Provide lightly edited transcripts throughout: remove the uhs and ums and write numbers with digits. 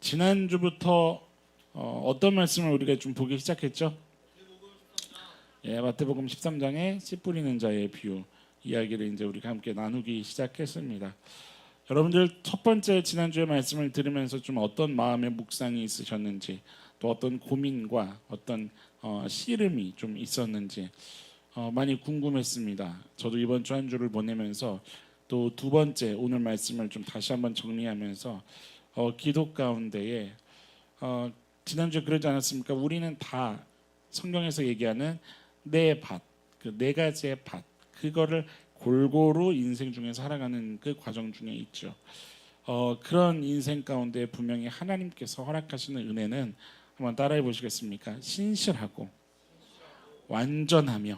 지난주부터 어떤 말씀을 우리가 좀 보기 시작했죠? 마태복음 13장의 씨 뿌리는 자의 비유 이야기를 이제 우리가 함께 나누기 시작했습니다. 여러분들 첫 번째 지난주에 말씀을 들으면서 좀 어떤 마음의 묵상이 있으셨는지, 또 어떤 고민과 어떤 씨름이 좀 있었는지 많이 궁금했습니다. 저도 이번 주 한 주를 보내면서 또 두 번째 오늘 말씀을 좀 다시 한번 정리하면서 기도 가운데에 지난주에 그러지 않았습니까? 우리는 다 성경에서 얘기하는 내 밭, 그 네 가지의 밭, 그거를 골고루 인생 중에 살아가는 그 과정 중에 있죠. 그런 인생 가운데 분명히 하나님께서 허락하시는 은혜는 한번 따라해 보시겠습니까? 신실하고 완전하며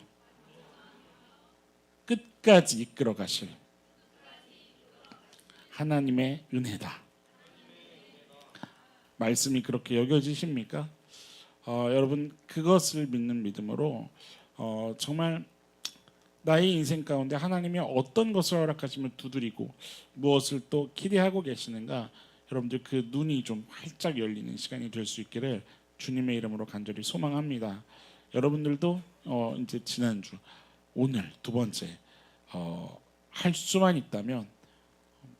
끝까지 이끌어 가실 하나님의 은혜다. 말씀이 그렇게 여겨지십니까? 여러분 그것을 믿는 믿음으로 정말 나의 인생 가운데 하나님이 어떤 것을 허락하시면 두드리고 무엇을 또 기대하고 계시는가, 여러분들 그 눈이 좀 활짝 열리는 시간이 될 수 있기를 주님의 이름으로 간절히 소망합니다. 여러분들도 이제 지난주 오늘 두 번째 할 수만 있다면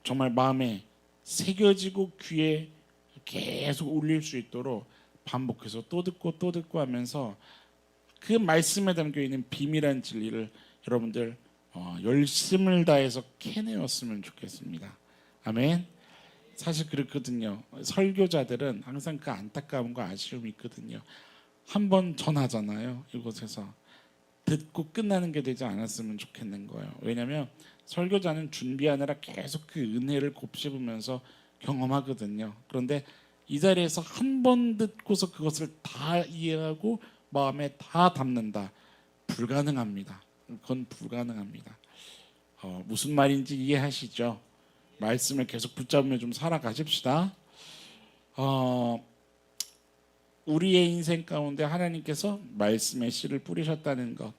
정말 마음에 새겨지고 귀에 계속 울릴 수 있도록 반복해서 또 듣고 하면서 그 말씀에 담겨있는 비밀한 진리를 여러분들 열심을 다해서 캐내었으면 좋겠습니다. 아멘. 사실 그렇거든요. 설교자들은 항상 그 안타까움과 아쉬움이 있거든요. 한 번 전하잖아요. 이곳에서 듣고 끝나는 게 되지 않았으면 좋겠는 거예요. 왜냐하면 설교자는 준비하느라 계속 그 은혜를 곱씹으면서 경험하거든요. 그런데 이 자리에서 한 번 듣고서 그것을 다 이해하고 마음에 다 담는다, 불가능합니다. 그건 불가능합니다. 무슨 말인지 이해하시죠? 말씀을 계속 붙잡으며 좀 살아가십시다. 우리의 인생 가운데 하나님께서 말씀의 씨를 뿌리셨다는 것,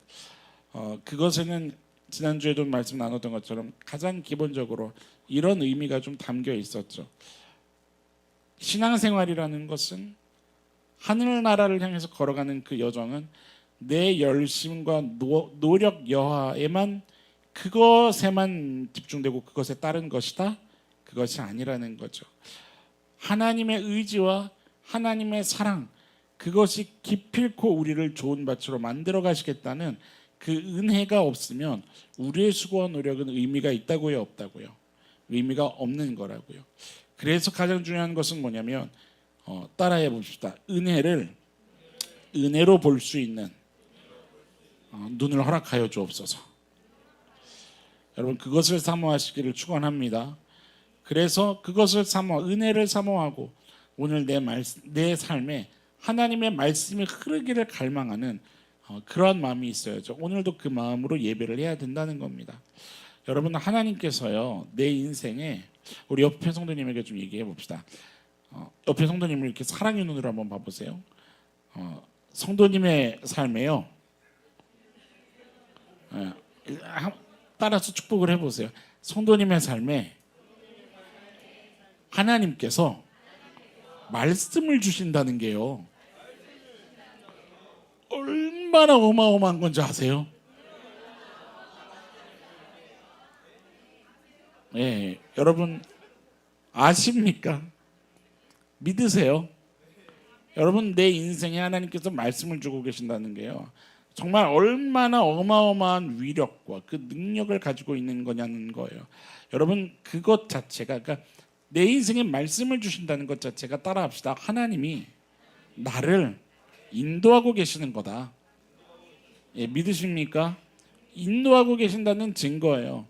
그것에는 지난주에도 말씀 나눴던 것처럼 가장 기본적으로 이런 의미가 좀 담겨 있었죠. 신앙생활이라는 것은 하늘나라를 향해서 걸어가는 그 여정은 내 열심과 노력 여하에만, 그것에만 집중되고 그것에 따른 것이다? 그것이 아니라는 거죠. 하나님의 의지와 하나님의 사랑, 그것이 기필코 우리를 좋은 밭으로 만들어 가시겠다는 그 은혜가 없으면 우리의 수고와 노력은 의미가 있다고요, 없다고요? 의미가 없는 거라고요. 그래서 가장 중요한 것은 뭐냐면 따라해 봅시다. 은혜로 볼 수 있는 눈을 허락하여 주옵소서. 여러분 그것을 사모하시기를 축원합니다. 그래서 그것을 은혜를 사모하고 오늘 내 삶에 하나님의 말씀이 흐르기를 갈망하는 그러한 마음이 있어야죠. 오늘도 그 마음으로 예배를 해야 된다는 겁니다. 여러분 하나님께서요, 내 인생에, 우리 옆에 성도님에게 좀 얘기해 봅시다. 옆에 성도님을 이렇게 사랑의 눈으로 한번 봐보세요. 성도님의 삶에요, 따라서 축복을 해보세요. 성도님의 삶에 하나님께서 말씀을 주신다는 게요, 얼마나 어마어마한 건지 아세요? 여러분 아십니까? 믿으세요? 여러분 내 인생에 하나님께서 말씀을 주고 계신다는 게요, 정말 얼마나 어마어마한 위력과 그 능력을 가지고 있는 거냐는 거예요. 여러분 그것 자체가, 그러니까 내 인생에 말씀을 주신다는 것 자체가, 따라합시다, 하나님이 나를 인도하고 계시는 거다. 믿으십니까? 인도하고 계신다는 증거예요.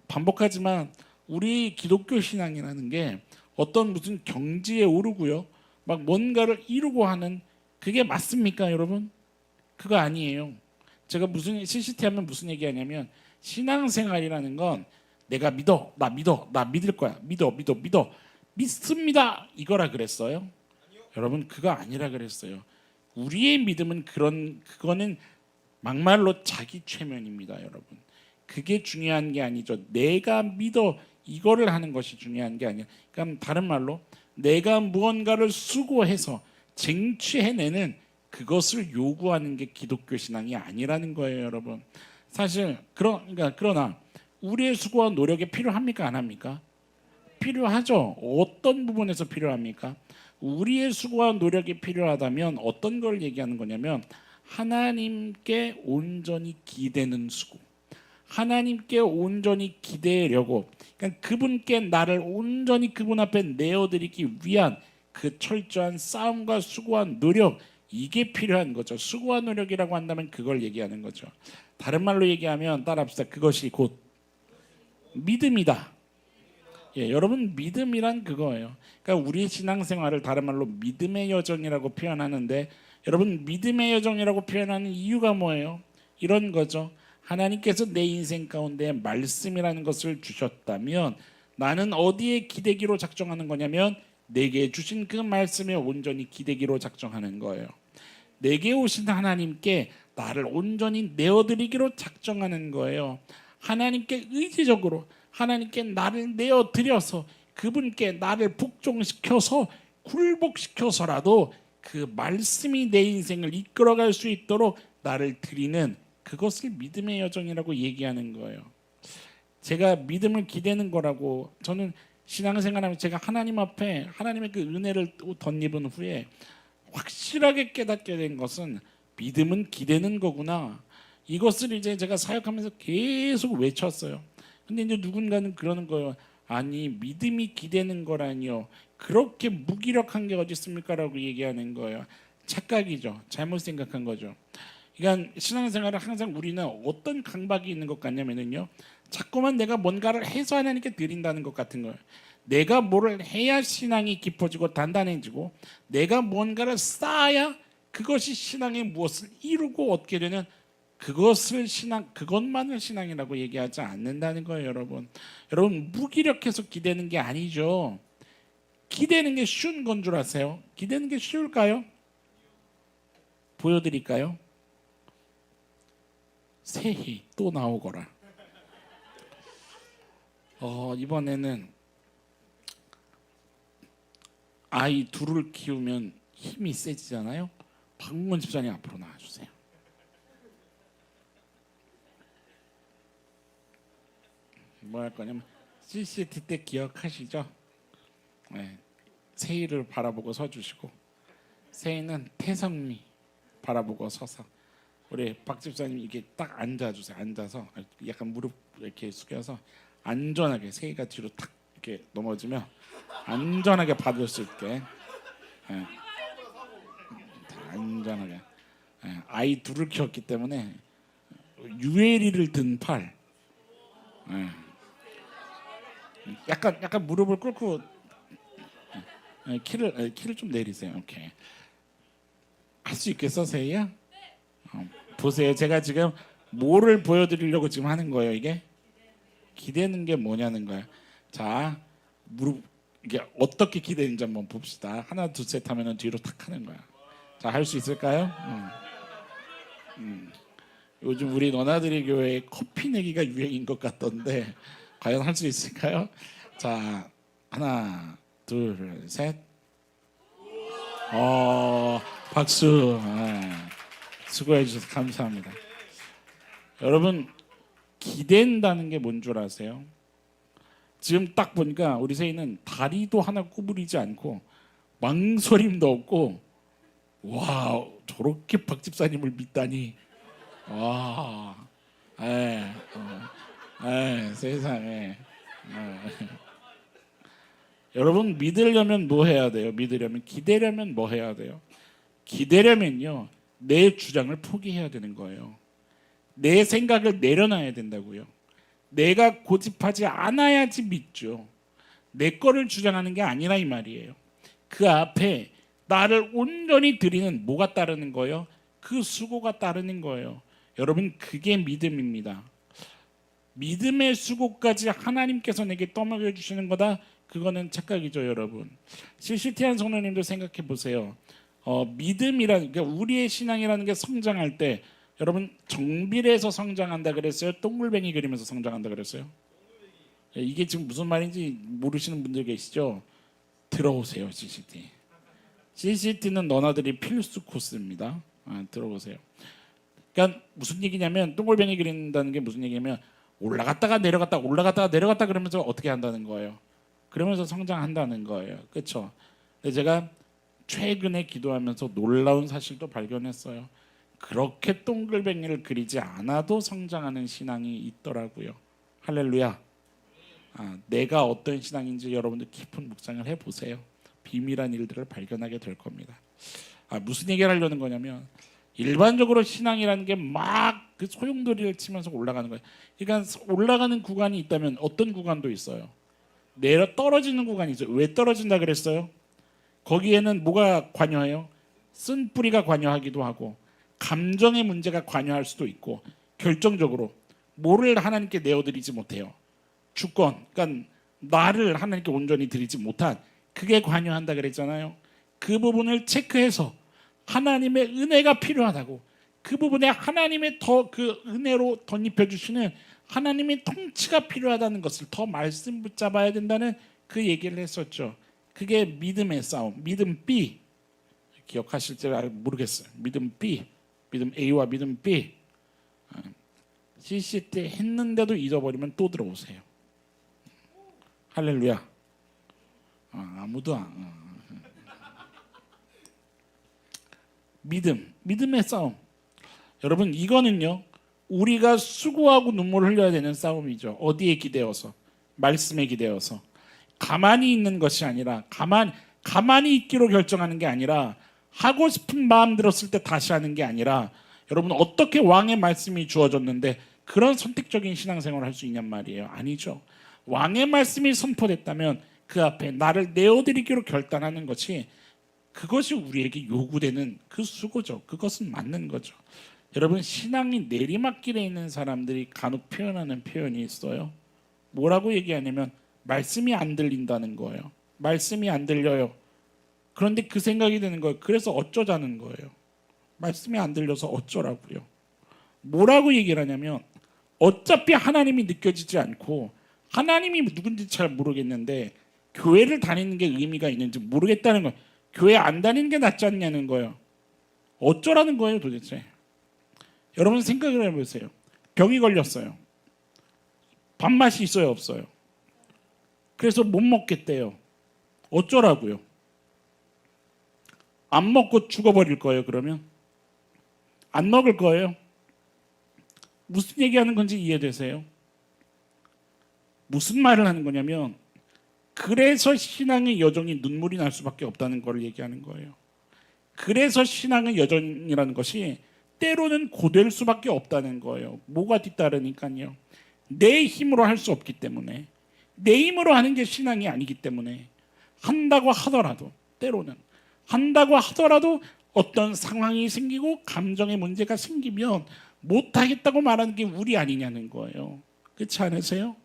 반복하지만 우리 기독교 신앙이라는 게 어떤 무슨 경지에 오르고요, 막 뭔가를 이루고 하는, 그게 맞습니까 여러분? 그거 아니에요. 제가 무슨 CCT 하면 무슨 얘기하냐면, 신앙생활이라는 건 내가 믿어, 나 믿을 거야, 믿어, 믿습니다, 이거라 그랬어요? 여러분 그거 아니라 그랬어요. 우리의 믿음은 그거는 막말로 자기 최면입니다. 여러분 그게 중요한 게 아니죠. 내가 믿어, 이거를 하는 것이 중요한 게 아니에요. 그러니까 다른 말로 내가 무언가를 수고해서 쟁취해내는 그것을 요구하는 게 기독교 신앙이 아니라는 거예요, 여러분. 사실 그러나 우리의 수고와 노력이 필요합니까, 안 합니까? 필요하죠. 어떤 부분에서 필요합니까? 우리의 수고와 노력이 필요하다면 어떤 걸 얘기하는 거냐면 하나님께 온전히 기대는 수고. 하나님께 온전히 기대려고, 그러니까 그분께 나를 온전히 그분 앞에 내어드리기 위한 그 철저한 싸움과 수고와 노력, 이게 필요한 거죠. 수고와 노력이라고 한다면 그걸 얘기하는 거죠. 다른 말로 얘기하면 따라합시다. 그것이 곧 믿음이다. 예, 여러분, 믿음이란 그거예요. 그러니까 우리 신앙생활을 다른 말로 믿음의 여정이라고 표현하는데, 여러분, 믿음의 여정이라고 표현하는 이유가 뭐예요? 이런 거죠. 하나님께서 내 인생 가운데 말씀이라는 것을 주셨다면 나는 어디에 기대기로 작정하는 거냐면 내게 주신 그 말씀에 온전히 기대기로 작정하는 거예요. 내게 오신 하나님께 나를 온전히 내어드리기로 작정하는 거예요. 하나님께 의지적으로 하나님께 나를 내어드려서 그분께 나를 복종시켜서 굴복시켜서라도 그 말씀이 내 인생을 이끌어갈 수 있도록 나를 드리는, 그것을 믿음의 여정이라고 얘기하는 거예요. 제가 믿음을 기대는 거라고, 저는 신앙생활하면 제가 하나님 앞에 하나님의 그 은혜를 덧입은 후에 확실하게 깨닫게 된 것은 믿음은 기대는 거구나. 이것을 이제 제가 사역하면서 계속 외쳤어요. 근데 이제 누군가는 그러는 거예요. 아니, 믿음이 기대는 거라니요, 그렇게 무기력한 게 어디 있습니까? 라고 얘기하는 거예요. 착각이죠. 잘못 생각한 거죠. 그러니까 신앙생활을 항상 우리는 어떤 강박이 있는 것 같냐면요, 자꾸만 내가 뭔가를 해서 하나님께 드린다는 것 같은 거예요. 내가 뭐를 해야 신앙이 깊어지고 단단해지고 내가 뭔가를 쌓아야 그것이 신앙의 무엇을 이루고 얻게 되는, 그것을 신앙, 그것만을 신앙이라고 얘기하지 않는다는 거예요, 여러분. 여러분, 무기력해서 기대는 게 아니죠. 기대는 게 쉬운 건 줄 아세요? 기대는 게 쉬울까요? 보여드릴까요? 새해 또 나오거라. 이번에는 아이 둘을 키우면 힘이 세지잖아요. 박문 집사님 앞으로 나와주세요. 뭐 할 거냐면 CCT 때 기억하시죠? 네, 세희를 바라보고 서주시고, 세희는 태성미 바라보고 서서 우리 박 집사님 이렇게 딱 앉아주세요. 앉아서 약간 무릎 이렇게 숙여서 안전하게, 세희가 뒤로 탁 이렇게 넘어지면 안전하게 받을 수 있게, 예, 안전하게. 예, 아이 둘을 키웠기 때문에 유해리를 든 팔, 예, 약간 무릎을 꿇고, 예, 키를 좀 내리세요. 오케이. 할 수 있겠어, 세희야? 보세요. 제가 지금 뭐를 보여드리려고 지금 하는 거예요. 이게 기대는 게 뭐냐는 거예요. 자, 무릎, 이게 어떻게 기대는지 한번 봅시다. 하나 둘 셋 하면은 뒤로 탁 하는 거야. 자, 할 수 있을까요? 요즘 우리 너나들이 교회에 커피 내기가 유행인 것 같던데 과연 할 수 있을까요? 자, 하나 둘 셋. 박수. 수고해 주셔서 감사합니다. 여러분, 기댄다는 게 뭔 줄 아세요? 지금 딱 보니까 우리 세희는 다리도 하나 구부리지 않고 망설임도 없고, 와, 저렇게 박 집사님을 믿다니, 와, 세상에. 여러분, 믿으려면 뭐 해야 돼요? 믿으려면, 기대려면 뭐 해야 돼요? 기대려면요, 내 주장을 포기해야 되는 거예요. 내 생각을 내려놔야 된다고요. 내가 고집하지 않아야지 믿죠. 내 거를 주장하는 게 아니라 이 말이에요. 그 앞에 나를 온전히 드리는 뭐가 따르는 거예요? 그 수고가 따르는 거예요. 여러분, 그게 믿음입니다. 믿음의 수고까지 하나님께서 내게 떠먹여 주시는 거다, 그거는 착각이죠, 여러분. CCT한 성도님도 생각해 보세요. 믿음이라는, 그러니까 우리의 신앙이라는 게 성장할 때, 여러분, 정비례해서 성장한다 그랬어요? 똥물뱅이 그리면서 성장한다 그랬어요? 이게 지금 무슨 말인지 모르시는 분들 계시죠? 들어오세요. CCT. CCT는 너나들이 필수 코스입니다. 들어오세요. 그러니까 무슨 얘기냐면 동글뱅이 그린다는 게 무슨 얘기냐면 올라갔다가 내려갔다 올라갔다가 내려갔다 그러면서 어떻게 한다는 거예요. 그러면서 성장한다는 거예요. 그렇죠? 제가 최근에 기도하면서 놀라운 사실도 발견했어요. 그렇게 동글뱅이를 그리지 않아도 성장하는 신앙이 있더라고요. 할렐루야. 내가 어떤 신앙인지 여러분들 깊은 묵상을 해보세요. 비밀한 일들을 발견하게 될 겁니다. 무슨 얘기를 하려는 거냐면 일반적으로 신앙이라는 게 막 그 소용돌이를 치면서 올라가는 거예요. 그러니까 올라가는 구간이 있다면 어떤 구간도 있어요. 내려 떨어지는 구간이 있어요. 왜 떨어진다 그랬어요? 거기에는 뭐가 관여해요? 쓴뿌리가 관여하기도 하고 감정의 문제가 관여할 수도 있고 결정적으로 뭐를 하나님께 내어드리지 못해요. 주권, 그러니까 나를 하나님께 온전히 드리지 못한 그게 관여한다 그랬잖아요. 그 부분을 체크해서 하나님의 은혜가 필요하다고 그 부분에 하나님의 더 그 은혜로 덧입혀 주시는 하나님의 통치가 필요하다는 것을 더 말씀 붙잡아야 된다는 그 얘기를 했었죠. 그게 믿음의 싸움, 믿음 B 기억하실지 모르겠어요. 믿음 B, 믿음 A와 믿음 B. CC 때 했는데도 잊어버리면 또 들어오세요. 할렐루야. 아무도 믿음의 싸움. 여러분 이거는요 우리가 수고하고 눈물을 흘려야 되는 싸움이죠. 어디에 기대어서? 말씀에 기대어서. 가만히 있는 것이 아니라 가만히 있기로 결정하는 게 아니라 하고 싶은 마음 들었을 때 다시 하는 게 아니라 여러분 어떻게 왕의 말씀이 주어졌는데 그런 선택적인 신앙생활을 할 수 있냔 말이에요. 아니죠. 왕의 말씀이 선포됐다면 그 앞에 나를 내어드리기로 결단하는 것이 그것이 우리에게 요구되는 그 수고죠. 그것은 맞는 거죠. 여러분 신앙이 내리막길에 있는 사람들이 간혹 표현하는 표현이 있어요. 뭐라고 얘기하냐면 말씀이 안 들린다는 거예요. 말씀이 안 들려요. 그런데 그 생각이 드는 거예요. 그래서 어쩌자는 거예요. 말씀이 안 들려서 어쩌라고요. 뭐라고 얘기를 하냐면 어차피 하나님이 느껴지지 않고 하나님이 누군지 잘 모르겠는데 교회를 다니는 게 의미가 있는지 모르겠다는 거예요. 교회 안 다니는 게 낫지 않냐는 거예요. 어쩌라는 거예요 도대체. 여러분 생각을 해보세요. 병이 걸렸어요. 밥맛이 있어요 없어요? 그래서 못 먹겠대요. 어쩌라고요? 안 먹고 죽어버릴 거예요 그러면? 안 먹을 거예요? 무슨 얘기하는 건지 이해되세요? 무슨 말을 하는 거냐면 그래서 신앙의 여정이 눈물이 날 수밖에 없다는 걸 얘기하는 거예요. 그래서 신앙의 여정이라는 것이 때로는 고될 수밖에 없다는 거예요. 뭐가 뒤따르니까요. 내 힘으로 할 수 없기 때문에 내 힘으로 하는 게 신앙이 아니기 때문에 한다고 하더라도 때로는 한다고 하더라도 어떤 상황이 생기고 감정의 문제가 생기면 못하겠다고 말하는 게 우리 아니냐는 거예요. 그렇지 않으세요?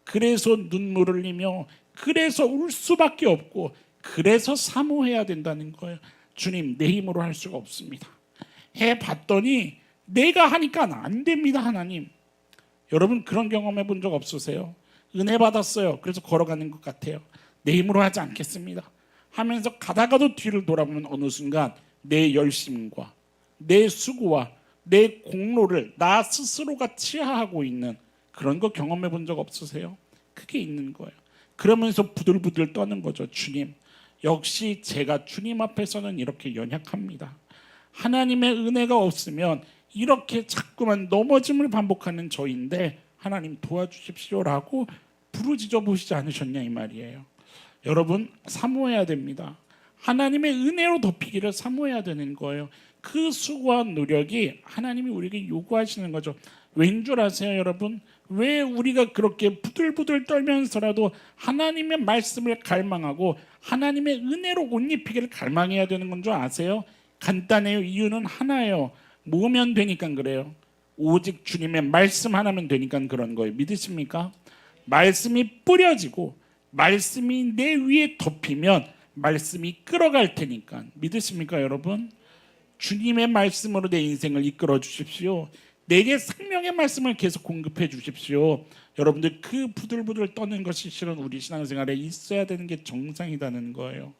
그래서 눈물을 흘리며 그래서 울 수밖에 없고 그래서 사모해야 된다는 거예요. 주님 내 힘으로 할 수가 없습니다. 해봤더니 내가 하니까 안 됩니다 하나님. 여러분 그런 경험해 본 적 없으세요? 은혜 받았어요. 그래서 걸어가는 것 같아요. 내 힘으로 하지 않겠습니다 하면서 가다가도 뒤를 돌아보면 어느 순간 내 열심과 내 수고와 내 공로를 나 스스로가 치하하고 있는 그런 거 경험해 본 적 없으세요? 그게 있는 거예요. 그러면서 부들부들 떠는 거죠. 주님 역시 제가 주님 앞에서는 이렇게 연약합니다. 하나님의 은혜가 없으면 이렇게 자꾸만 넘어짐을 반복하는 저인데 하나님 도와주십시오라고 부르짖어 보시지 않으셨냐 이 말이에요. 여러분 사모해야 됩니다. 하나님의 은혜로 덮이기를 사모해야 되는 거예요. 그 수고와 노력이 하나님이 우리에게 요구하시는 거죠. 왠 줄 아세요 여러분? 왜 우리가 그렇게 부들부들 떨면서라도 하나님의 말씀을 갈망하고 하나님의 은혜로 옷 입히기를 갈망해야 되는 건 줄 아세요? 간단해요. 이유는 하나예요. 뭐면 되니까 그래요. 오직 주님의 말씀 하나면 되니까 그런 거예요. 믿으십니까? 말씀이 뿌려지고 말씀이 내 위에 덮이면 말씀이 끌어갈 테니까. 믿으십니까 여러분? 주님의 말씀으로 내 인생을 이끌어 주십시오. 내게 생명의 말씀을 계속 공급해 주십시오. 여러분들 그 부들부들 떠는 것이 실은 우리 신앙생활에 있어야 되는 게 정상이라는 거예요.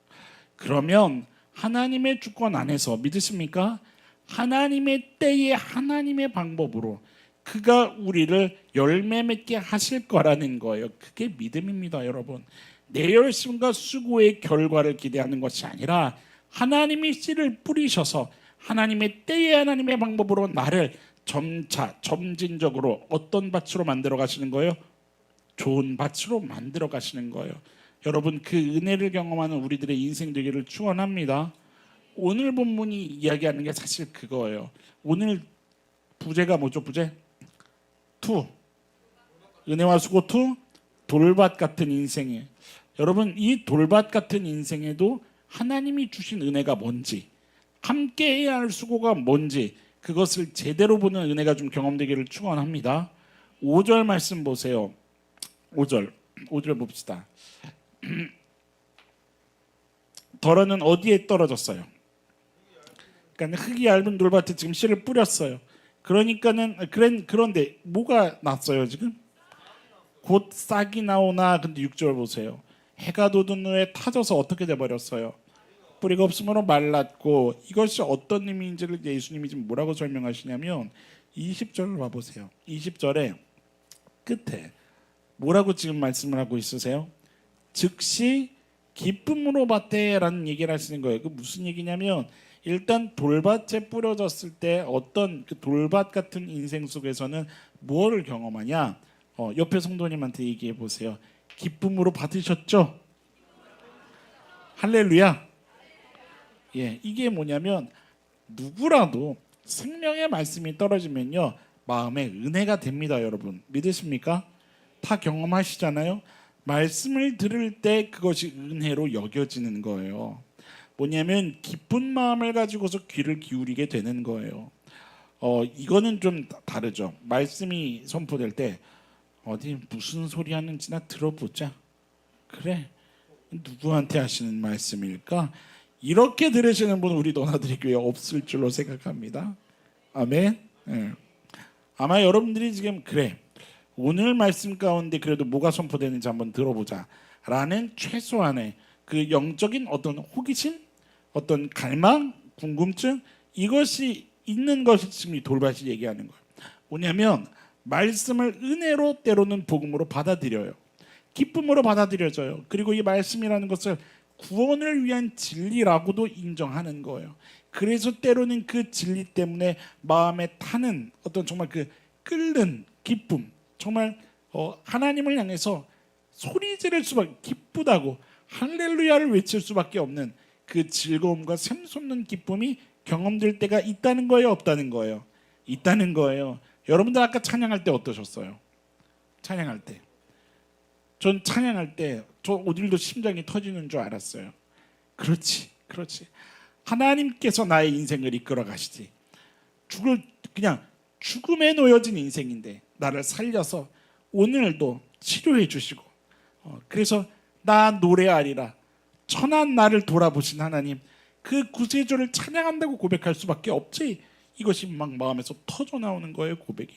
그러면 하나님의 주권 안에서 믿으십니까? 하나님의 때에 하나님의 방법으로 그가 우리를 열매 맺게 하실 거라는 거예요. 그게 믿음입니다, 여러분. 내 열심과 수고의 결과를 기대하는 것이 아니라 하나님이 씨를 뿌리셔서 하나님의 때에 하나님의 방법으로 나를 점차 점진적으로 어떤 밭으로 만들어 가시는 거예요? 좋은 밭으로 만들어 가시는 거예요. 여러분 그 은혜를 경험하는 우리들의 인생 되기를 축원합니다. 오늘 본문이 이야기하는 게 사실 그거예요. 오늘 부제가 뭐죠? 부제 2 은혜와 수고 2 돌밭 같은 인생이에요. 여러분 이 돌밭 같은 인생에도 하나님이 주신 은혜가 뭔지 함께 해야 할 수고가 뭔지 그것을 제대로 보는 은혜가 좀 경험되기를 축원합니다. 5절 말씀 보세요. 5절 봅시다. 덜어는 어디에 떨어졌어요? 그러니까 흙이 얇은 돌밭에 지금 씨를 뿌렸어요. 그런데 뭐가 났어요 지금? 곧 싹이 나오나. 근데 6절 보세요. 해가 돋은 후에 타져서 어떻게 돼버렸어요? 뿌리가 없으므로 말랐고. 이것이 어떤 의미인지를 예수님이 지금 뭐라고 설명하시냐면 20절을 봐보세요. 20절에 끝에 뭐라고 지금 말씀을 하고 있으세요? 즉시 기쁨으로 밭에라는 얘기를 하시는 거예요. 그 무슨 얘기냐면 일단 돌밭에 뿌려졌을 때 어떤 그 돌밭 같은 인생 속에서는 무엇을 경험하냐? 옆에 성도님한테 얘기해 보세요. 기쁨으로 받으셨죠? 할렐루야. 예, 이게 뭐냐면 누구라도 생명의 말씀이 떨어지면요 마음에 은혜가 됩니다. 여러분 믿으십니까? 다 경험하시잖아요. 말씀을 들을 때 그것이 은혜로 여겨지는 거예요. 뭐냐면 기쁜 마음을 가지고서 귀를 기울이게 되는 거예요. 이거는 좀 다르죠. 말씀이 선포될 때 어디 무슨 소리 하는지 나 들어보자. 그래 누구한테 하시는 말씀일까? 이렇게 들으시는 분 우리 노나들이 교회에 없을 줄로 생각합니다. 아멘. 네. 아마 여러분들이 지금 그래 오늘 말씀 가운데 그래도 뭐가 선포되는지 한번 들어보자 라는 최소한의 그 영적인 어떤 호기심, 어떤 갈망, 궁금증 이것이 있는 것이 지금 이 돌밭이 얘기하는 거예요. 뭐냐면 말씀을 은혜로 때로는 복음으로 받아들여요. 기쁨으로 받아들여져요. 그리고 이 말씀이라는 것을 구원을 위한 진리라고도 인정하는 거예요. 그래서 때로는 그 진리 때문에 마음에 타는 어떤 정말 그 끓는 기쁨, 정말 하나님을 향해서 소리 지를 수밖에 기쁘다고 할렐루야를 외칠 수밖에 없는 그 즐거움과 샘솟는 기쁨이 경험될 때가 있다는 거예요, 없다는 거예요? 있다는 거예요. 여러분들 아까 찬양할 때 어떠셨어요? 찬양할 때. 전 찬양할 때 저 오늘도 심장이 터지는 줄 알았어요. 그렇지. 하나님께서 나의 인생을 이끌어 가시지. 그냥 죽음에 놓여진 인생인데 나를 살려서 오늘도 치료해 주시고 그래서 나 노래하리라. 천한 나를 돌아보신 하나님 그 구세주를 찬양한다고 고백할 수밖에 없지. 이것이 막 마음에서 터져 나오는 거예요. 고백이.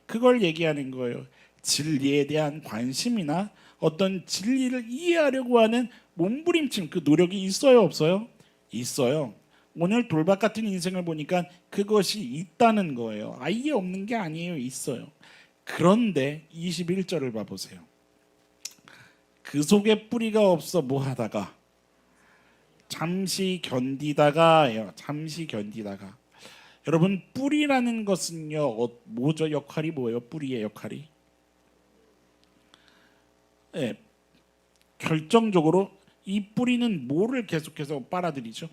그걸 얘기하는 거예요. 진리에 대한 관심이나 어떤 진리를 이해하려고 하는 몸부림침 그 노력이 있어요, 없어요? 있어요. 오늘 돌밭 같은 인생을 보니까 그것이 있다는 거예요. 아예 없는 게 아니에요. 있어요. 그런데 21절을 봐보세요. 그 속에 뿌리가 없어 뭐 하다가 잠시 견디다가예요. 잠시 견디다가. 여러분 뿌리라는 것은요 뭐죠? 역할이 뭐예요? 뿌리의 역할이 네, 결정적으로 이 뿌리는 뭐를 계속해서 빨아들이죠?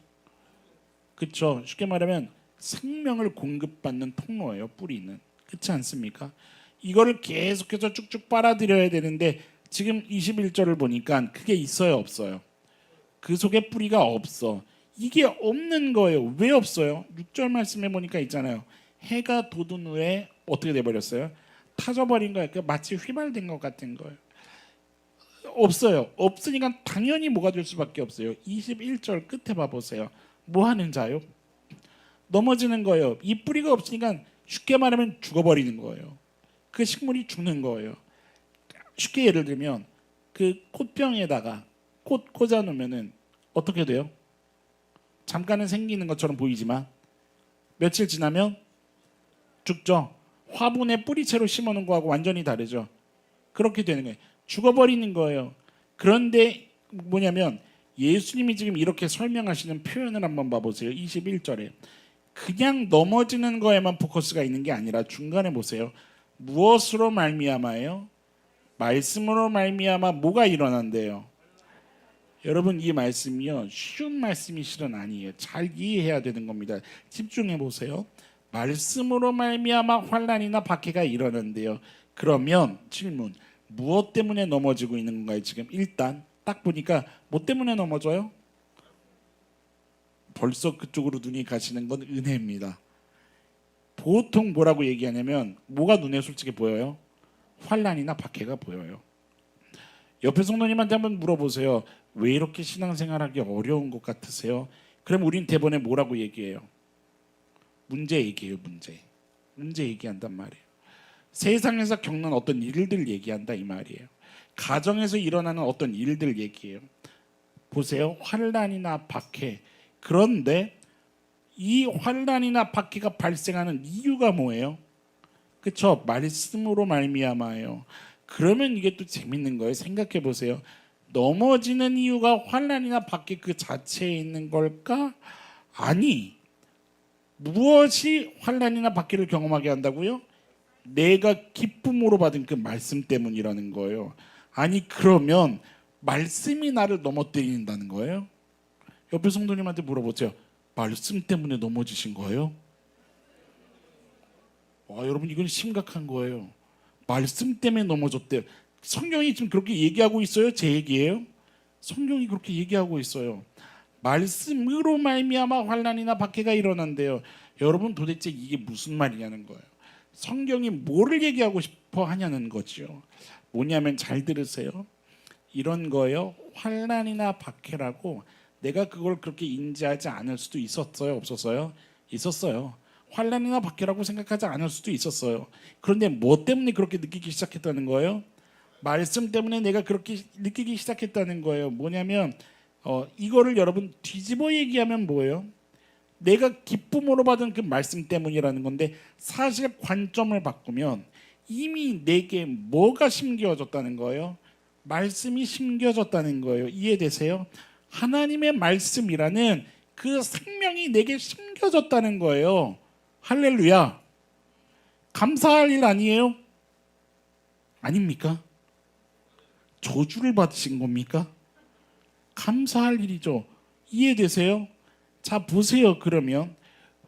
그렇죠? 쉽게 말하면 생명을 공급받는 통로예요. 뿌리는 그렇지 않습니까? 이거를 계속해서 쭉쭉 빨아들여야 되는데 지금 21절을 보니까 그게 있어요, 없어요? 그 속에 뿌리가 없어. 이게 없는 거예요. 왜 없어요? 6절 말씀에 보니까 있잖아요. 해가 돋은 후에 어떻게 돼버렸어요? 타져버린 거예요. 마치 휘발된 것 같은 거예요. 없어요. 없으니까 당연히 뭐가 될 수밖에 없어요. 21절 끝에 봐보세요. 뭐 하는 자요? 넘어지는 거예요. 이 뿌리가 없으니까 쉽게 말하면 죽어버리는 거예요. 그 식물이 죽는 거예요. 쉽게 예를 들면 그 꽃병에다가 꽃 꽂아 놓으면은 어떻게 돼요? 잠깐은 생기는 것처럼 보이지만 며칠 지나면 죽죠. 화분에 뿌리채로 심어 놓은 거하고 완전히 다르죠. 그렇게 되는 거예요. 죽어버리는 거예요. 그런데 뭐냐면 예수님이 지금 이렇게 설명하시는 표현을 한번 봐보세요. 21절에 그냥 넘어지는 거에만 포커스가 있는 게 아니라 중간에 보세요. 무엇으로 말미암아요? 말씀으로 말미암아 뭐가 일어난대요? 여러분 이 말씀이요 쉬운 말씀이 실은 아니에요. 잘 이해해야 되는 겁니다. 집중해 보세요. 말씀으로 말미암아 환난이나 박해가 일어난대요. 그러면 질문 무엇 때문에 넘어지고 있는 건가요? 지금 일단 딱 보니까 뭐 때문에 넘어져요? 벌써 그쪽으로 눈이 가시는 건 은혜입니다. 보통 뭐라고 얘기하냐면 뭐가 눈에 솔직히 보여요? 환난이나 박해가 보여요. 옆에 성도님한테 한번 물어보세요. 왜 이렇게 신앙생활하기 어려운 것 같으세요? 그럼 우린 대본에 뭐라고 얘기해요? 문제 얘기해요. 문제 얘기한단 말이에요. 세상에서 겪는 어떤 일들 얘기한다 이 말이에요. 가정에서 일어나는 어떤 일들 얘기해요. 보세요. 환난이나 박해. 그런데 이 환난이나 박해가 발생하는 이유가 뭐예요? 그렇죠? 말씀으로 말미암아요. 그러면 이게 또 재밌는 거예요. 생각해 보세요. 넘어지는 이유가 환난이나 박해 그 자체에 있는 걸까? 아니. 무엇이 환난이나 박해를 경험하게 한다고요? 내가 기쁨으로 받은 그 말씀 때문이라는 거예요. 아니 그러면 말씀이 나를 넘어뜨린다는 거예요? 옆에 성도님한테 물어보세요. 말씀 때문에 넘어지신 거예요? 와, 여러분 이건 심각한 거예요. 말씀 때문에 넘어졌대요. 성경이 지금 그렇게 얘기하고 있어요? 제 얘기예요? 성경이 그렇게 얘기하고 있어요. 말씀으로 말미암아 환난이나 박해가 일어난대요. 여러분 도대체 이게 무슨 말이냐는 거예요. 성경이 뭐를 얘기하고 싶어 하냐는 거죠. 뭐냐면 잘 들으세요. 이런 거예요. 환난이나 박해라고 내가 그걸 그렇게 인지하지 않을 수도 있었어요? 없었어요? 있었어요. 환난이나 박해라고 생각하지 않을 수도 있었어요. 그런데 뭐 때문에 그렇게 느끼기 시작했다는 거예요? 말씀 때문에 내가 그렇게 느끼기 시작했다는 거예요. 뭐냐면 이거를 여러분 뒤집어 얘기하면 뭐예요? 내가 기쁨으로 받은 그 말씀 때문이라는 건데 사실 관점을 바꾸면 이미 내게 뭐가 심겨졌다는 거예요? 말씀이 심겨졌다는 거예요. 이해되세요? 하나님의 말씀이라는 그 생명이 내게 심겨졌다는 거예요. 할렐루야. 감사할 일 아니에요? 아닙니까? 저주를 받으신 겁니까? 감사할 일이죠. 이해되세요? 자 보세요. 그러면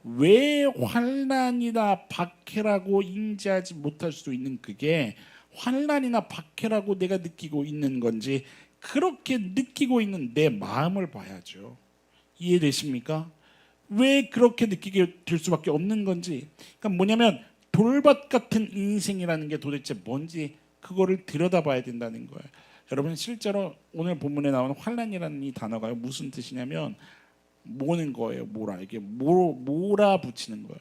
왜 환난이나 박해라고 인지하지 못할 수 있는 그게 환난이나 박해라고 내가 느끼고 있는 건지 그렇게 느끼고 있는 내 마음을 봐야죠. 이해되십니까? 왜 그렇게 느끼게 될 수밖에 없는 건지. 그러니까 뭐냐면 돌밭 같은 인생이라는 게 도대체 뭔지 그거를 들여다봐야 된다는 거예요. 여러분 실제로 오늘 본문에 나오는 환난이라는 이 단어가 무슨 뜻이냐면 모는 거예요. 몰아. 이게 몰아붙이는 거예요.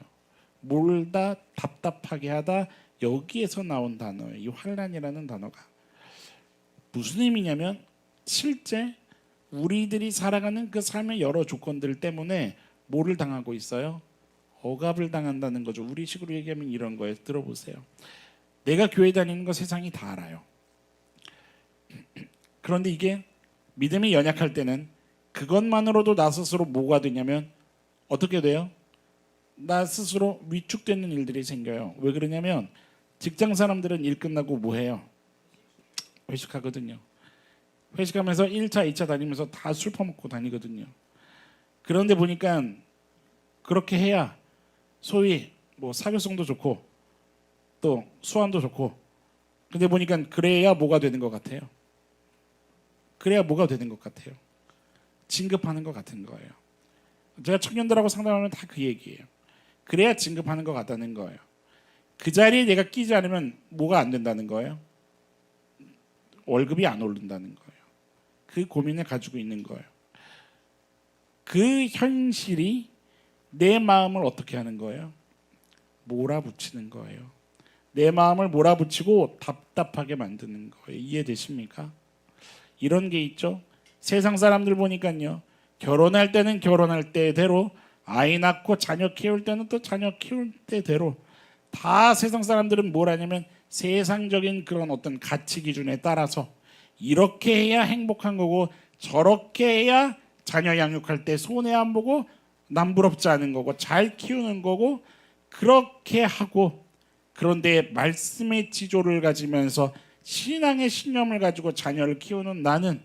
몰다 답답하게 하다 여기에서 나온 단어예요. 이 환난이라는 단어가 무슨 의미냐면 실제 우리들이 살아가는 그 삶의 여러 조건들 때문에 뭐를 당하고 있어요? 억압을 당한다는 거죠. 우리식으로 얘기하면 이런 거예요. 들어보세요. 내가 교회 다니는 거 세상이 다 알아요. 그런데 이게 믿음이 연약할 때는 그것만으로도 나 스스로 뭐가 되냐면 어떻게 돼요? 나 스스로 위축되는 일들이 생겨요. 왜 그러냐면 직장 사람들은 일 끝나고 뭐 해요? 회식하거든요. 회식하면서 1차, 2차 다니면서 다 술 퍼먹고 다니거든요. 그런데 보니까 그렇게 해야 소위 뭐 사교성도 좋고 또 수완도 좋고 근데 보니까 그래야 뭐가 되는 것 같아요? 그래야 뭐가 되는 것 같아요? 진급하는 것 같은 거예요. 제가 청년들하고 상담하면 다 그 얘기예요. 그래야 진급하는 것 같다는 거예요. 그 자리에 내가 끼지 않으면 뭐가 안 된다는 거예요? 월급이 안 오른다는 거예요. 그 고민을 가지고 있는 거예요. 그 현실이 내 마음을 어떻게 하는 거예요? 몰아붙이는 거예요. 내 마음을 몰아붙이고 답답하게 만드는 거예요. 이해되십니까? 이런 게 있죠. 세상 사람들 보니까요, 결혼할 때는 결혼할 때대로, 아이 낳고 자녀 키울 때는 또 자녀 키울 때대로, 다 세상 사람들은 뭘 하냐면 세상적인 그런 어떤 가치 기준에 따라서 이렇게 해야 행복한 거고 저렇게 해야 자녀 양육할 때 손해 안 보고 남부럽지 않은 거고 잘 키우는 거고, 그렇게 하고, 그런데 말씀의 지조를 가지면서 신앙의 신념을 가지고 자녀를 키우는 나는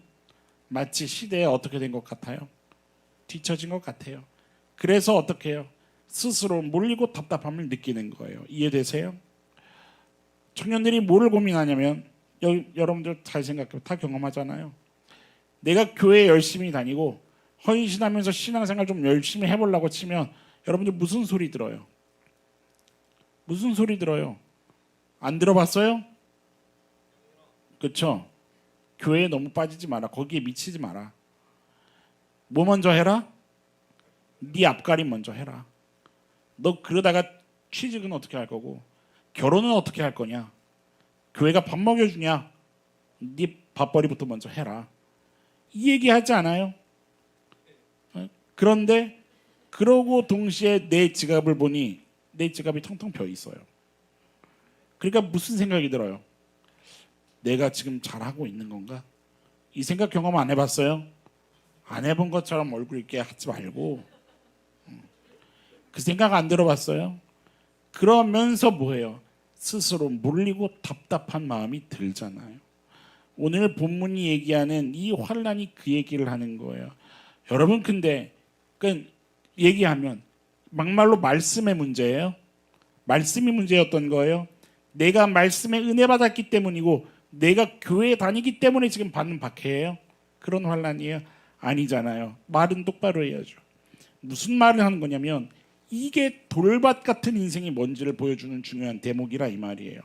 마치 시대에 어떻게 된 것 같아요? 뒤처진 것 같아요. 그래서 어떻게 해요? 스스로 몰리고 답답함을 느끼는 거예요. 이해되세요? 청년들이 뭐를 고민하냐면, 여러분들 잘 생각해요. 다 경험하잖아요. 내가 교회 열심히 다니고 헌신하면서 신앙생활 좀 열심히 해보려고 치면 여러분들 무슨 소리 들어요? 무슨 소리 들어요? 안 들어봤어요? 그렇죠? 교회에 너무 빠지지 마라. 거기에 미치지 마라. 뭐 먼저 해라? 네 앞가림 먼저 해라. 너 그러다가 취직은 어떻게 할 거고, 결혼은 어떻게 할 거냐, 교회가 밥 먹여주냐, 네 밥벌이부터 먼저 해라. 이 얘기하지 않아요? 그런데 그러고 동시에 내 지갑을 보니 내 지갑이 텅텅 비어 있어요. 그러니까 무슨 생각이 들어요? 내가 지금 잘하고 있는 건가? 이 생각 경험 안 해봤어요? 안 해본 것처럼 얼굴 있게 하지 말고, 그 생각 안 들어봤어요? 그러면서 뭐예요? 스스로 몰리고 답답한 마음이 들잖아요. 오늘 본문이 얘기하는 이 환란이 그 얘기를 하는 거예요. 여러분, 근데 얘기하면 막말로 말씀의 문제예요. 말씀이 문제였던 거예요. 내가 말씀에 은혜 받았기 때문이고 내가 교회에 다니기 때문에 지금 받는 박해예요. 그런 환란이에요? 아니잖아요. 말은 똑바로 해야죠. 무슨 말을 하는 거냐면 이게 돌밭 같은 인생이 뭔지를 보여주는 중요한 대목이라 이 말이에요.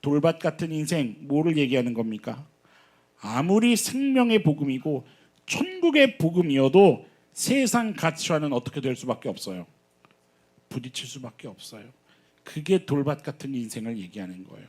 돌밭 같은 인생, 뭐를 얘기하는 겁니까? 아무리 생명의 복음이고 천국의 복음이어도 세상 가치와는 어떻게 될 수밖에 없어요? 부딪힐 수밖에 없어요. 그게 돌밭 같은 인생을 얘기하는 거예요.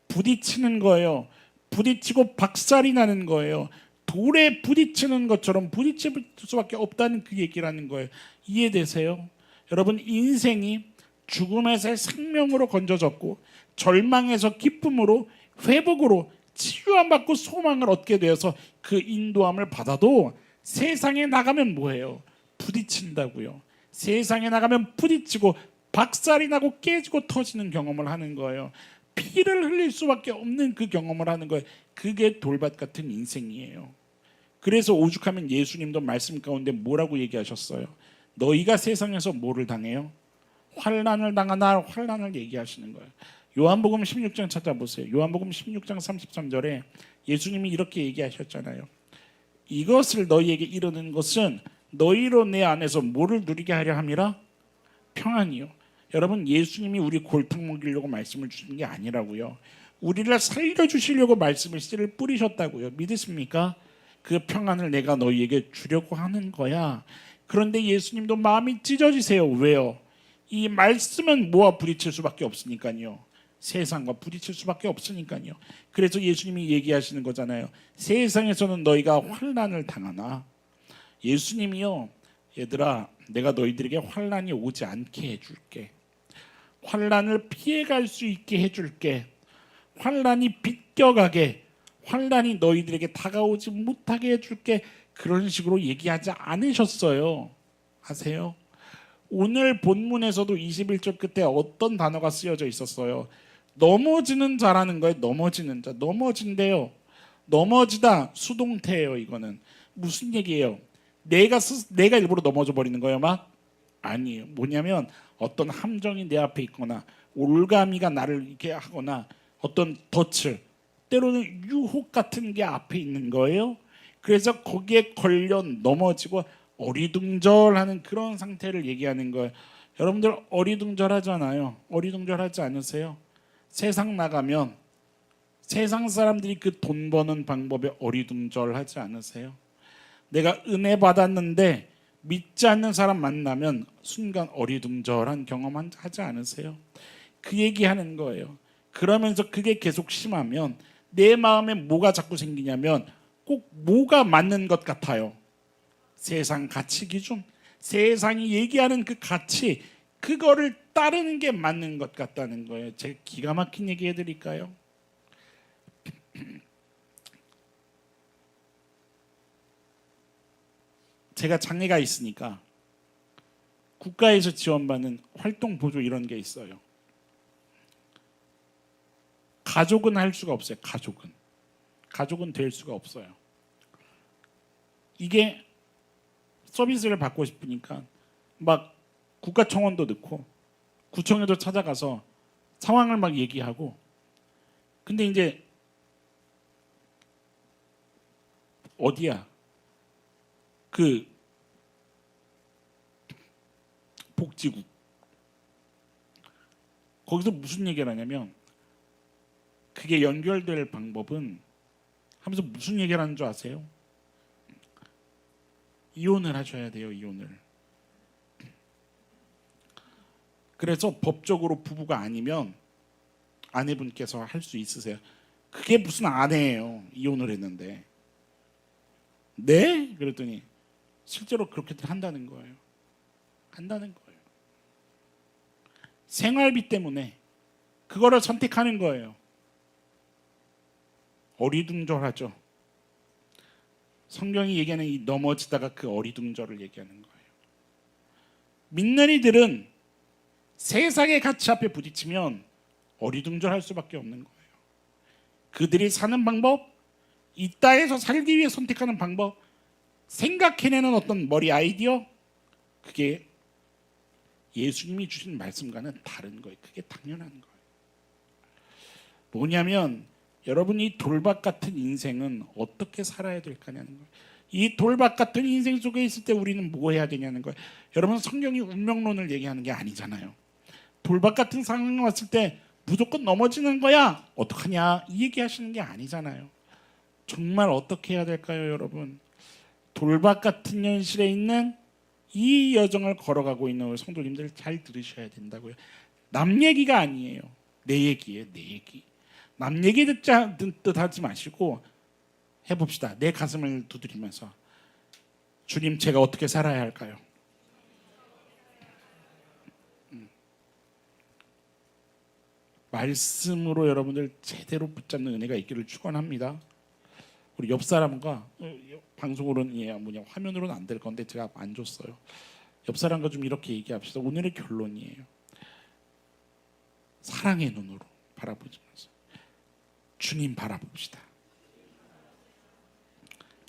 부딪히는 거예요. 부딪히고 박살이 나는 거예요. 돌에 부딪히는 것처럼 부딪힐 수밖에 없다는 그 얘기라는 거예요. 이해되세요? 여러분, 인생이 죽음에서 생명으로 건져졌고 절망에서 기쁨으로, 회복으로, 치유함 받고 소망을 얻게 되어서 그 인도함을 받아도 세상에 나가면 뭐예요? 부딪힌다고요. 세상에 나가면 부딪히고 박살이 나고 깨지고 터지는 경험을 하는 거예요. 피를 흘릴 수밖에 없는 그 경험을 하는 거예요. 그게 돌밭 같은 인생이에요. 그래서 오죽하면 예수님도 말씀 가운데 뭐라고 얘기하셨어요? 너희가 세상에서 뭐를 당해요? 환난을 당하나, 환난을 얘기하시는 거예요. 요한복음 16장 찾아보세요. 요한복음 16장 33절에 예수님이 이렇게 얘기하셨잖아요. 이것을 너희에게 이르는 것은 너희로 내 안에서 뭐를 누리게 하려 함이라? 평안이요. 여러분, 예수님이 우리 골탕 먹이려고 말씀을 주신 게 아니라고요. 우리를 살려주시려고 말씀을 씨를 뿌리셨다고요. 믿으십니까? 그 평안을 내가 너희에게 주려고 하는 거야. 그런데 예수님도 마음이 찢어지세요. 왜요? 이 말씀은 뭐와 부딪힐 수밖에 없으니까요. 세상과 부딪힐 수밖에 없으니까요. 그래서 예수님이 얘기하시는 거잖아요. 세상에서는 너희가 환난을 당하나. 예수님이요, 얘들아, 내가 너희들에게 환난이 오지 않게 해줄게. 환난을 피해갈 수 있게 해줄게. 환난이 비껴가게, 환난이 너희들에게 다가오지 못하게 해줄게. 그런 식으로 얘기하지 않으셨어요. 아세요? 오늘 본문에서도 21절 끝에 어떤 단어가 쓰여져 있었어요? 넘어지는 자라는 거예요. 넘어지는 자. 넘어진대요. 넘어지다 수동태예요. 이거는 무슨 얘기예요? 내가 일부러 넘어져 버리는 거예요, 막? 아니에요. 뭐냐면 어떤 함정이 내 앞에 있거나 올가미가 나를 이렇게 하거나 어떤 덫을, 때로는 유혹 같은 게 앞에 있는 거예요. 그래서 거기에 걸려 넘어지고 어리둥절하는 그런 상태를 얘기하는 거예요. 여러분들 어리둥절하잖아요. 어리둥절하지 않으세요? 세상 나가면 세상 사람들이 그 돈 버는 방법에 어리둥절하지 않으세요? 내가 은혜 받았는데 믿지 않는 사람 만나면 순간 어리둥절한 경험 하지 않으세요? 그 얘기하는 거예요. 그러면서 그게 계속 심하면 내 마음에 뭐가 자꾸 생기냐면 꼭 뭐가 맞는 것 같아요. 세상 가치 기준, 세상이 얘기하는 그 가치, 그거를 따르는 게 맞는 것 같다는 거예요. 제가 기가 막힌 얘기 해드릴까요? 제가 장애가 있으니까 국가에서 지원받는 활동 보조 이런 게 있어요. 가족은 할 수가 없어요. 가족은 될 수가 없어요. 이게 서비스를 받고 싶으니까 막 국가청원도 넣고 구청에도 찾아가서 상황을 막 얘기하고, 근데 이제 어디야 그 복지국, 거기서 무슨 얘기를 하냐면 그게 연결될 방법은 하면서 무슨 얘기를 하는 줄 아세요? 이혼을 하셔야 돼요. 이혼을. 그래서 법적으로 부부가 아니면 아내분께서 할 수 있으세요. 그게 무슨 아내예요. 이혼을 했는데. 네? 그랬더니 실제로 그렇게들 한다는 거예요. 생활비 때문에 그거를 선택하는 거예요. 어리둥절하죠. 성경이 얘기하는 이 넘어지다가 그 어리둥절을 얘기하는 거예요. 믿는 이들은 세상의 가치 앞에 부딪히면 어리둥절할 수밖에 없는 거예요. 그들이 사는 방법, 이 땅에서 살기 위해 선택하는 방법, 생각해내는 어떤 머리 아이디어, 그게 예수님이 주신 말씀과는 다른 거예요. 그게 당연한 거예요. 뭐냐면 여러분이 돌박 같은 인생은 어떻게 살아야 될까냐는 거예요. 이 돌박 같은 인생 속에 있을 때 우리는 뭐 해야 되냐는 거예요. 여러분, 성경이 운명론을 얘기하는 게 아니잖아요. 돌박 같은 상황이 왔을 때 무조건 넘어지는 거야, 어떡하냐, 이 얘기하시는 게 아니잖아요. 정말 어떻게 해야 될까요, 여러분? 돌박 같은 현실에 있는 이 여정을 걸어가고 있는 우리 성도님들 잘 들으셔야 된다고요. 남 얘기가 아니에요. 내 얘기예요. 내 얘기. 남 얘기 듣자 뜻하지 마시고 해봅시다. 내 가슴을 두드리면서 주님, 제가 어떻게 살아야 할까요? 말씀으로 여러분들 제대로 붙잡는 은혜가 있기를 축원합니다. 우리 옆 사람과 방송으로는 화면으로는 안 될 건데 제가 안 줬어요. 옆 사람과 좀 이렇게 얘기합시다. 오늘의 결론이에요. 사랑의 눈으로 바라보면서 주님 바라봅시다.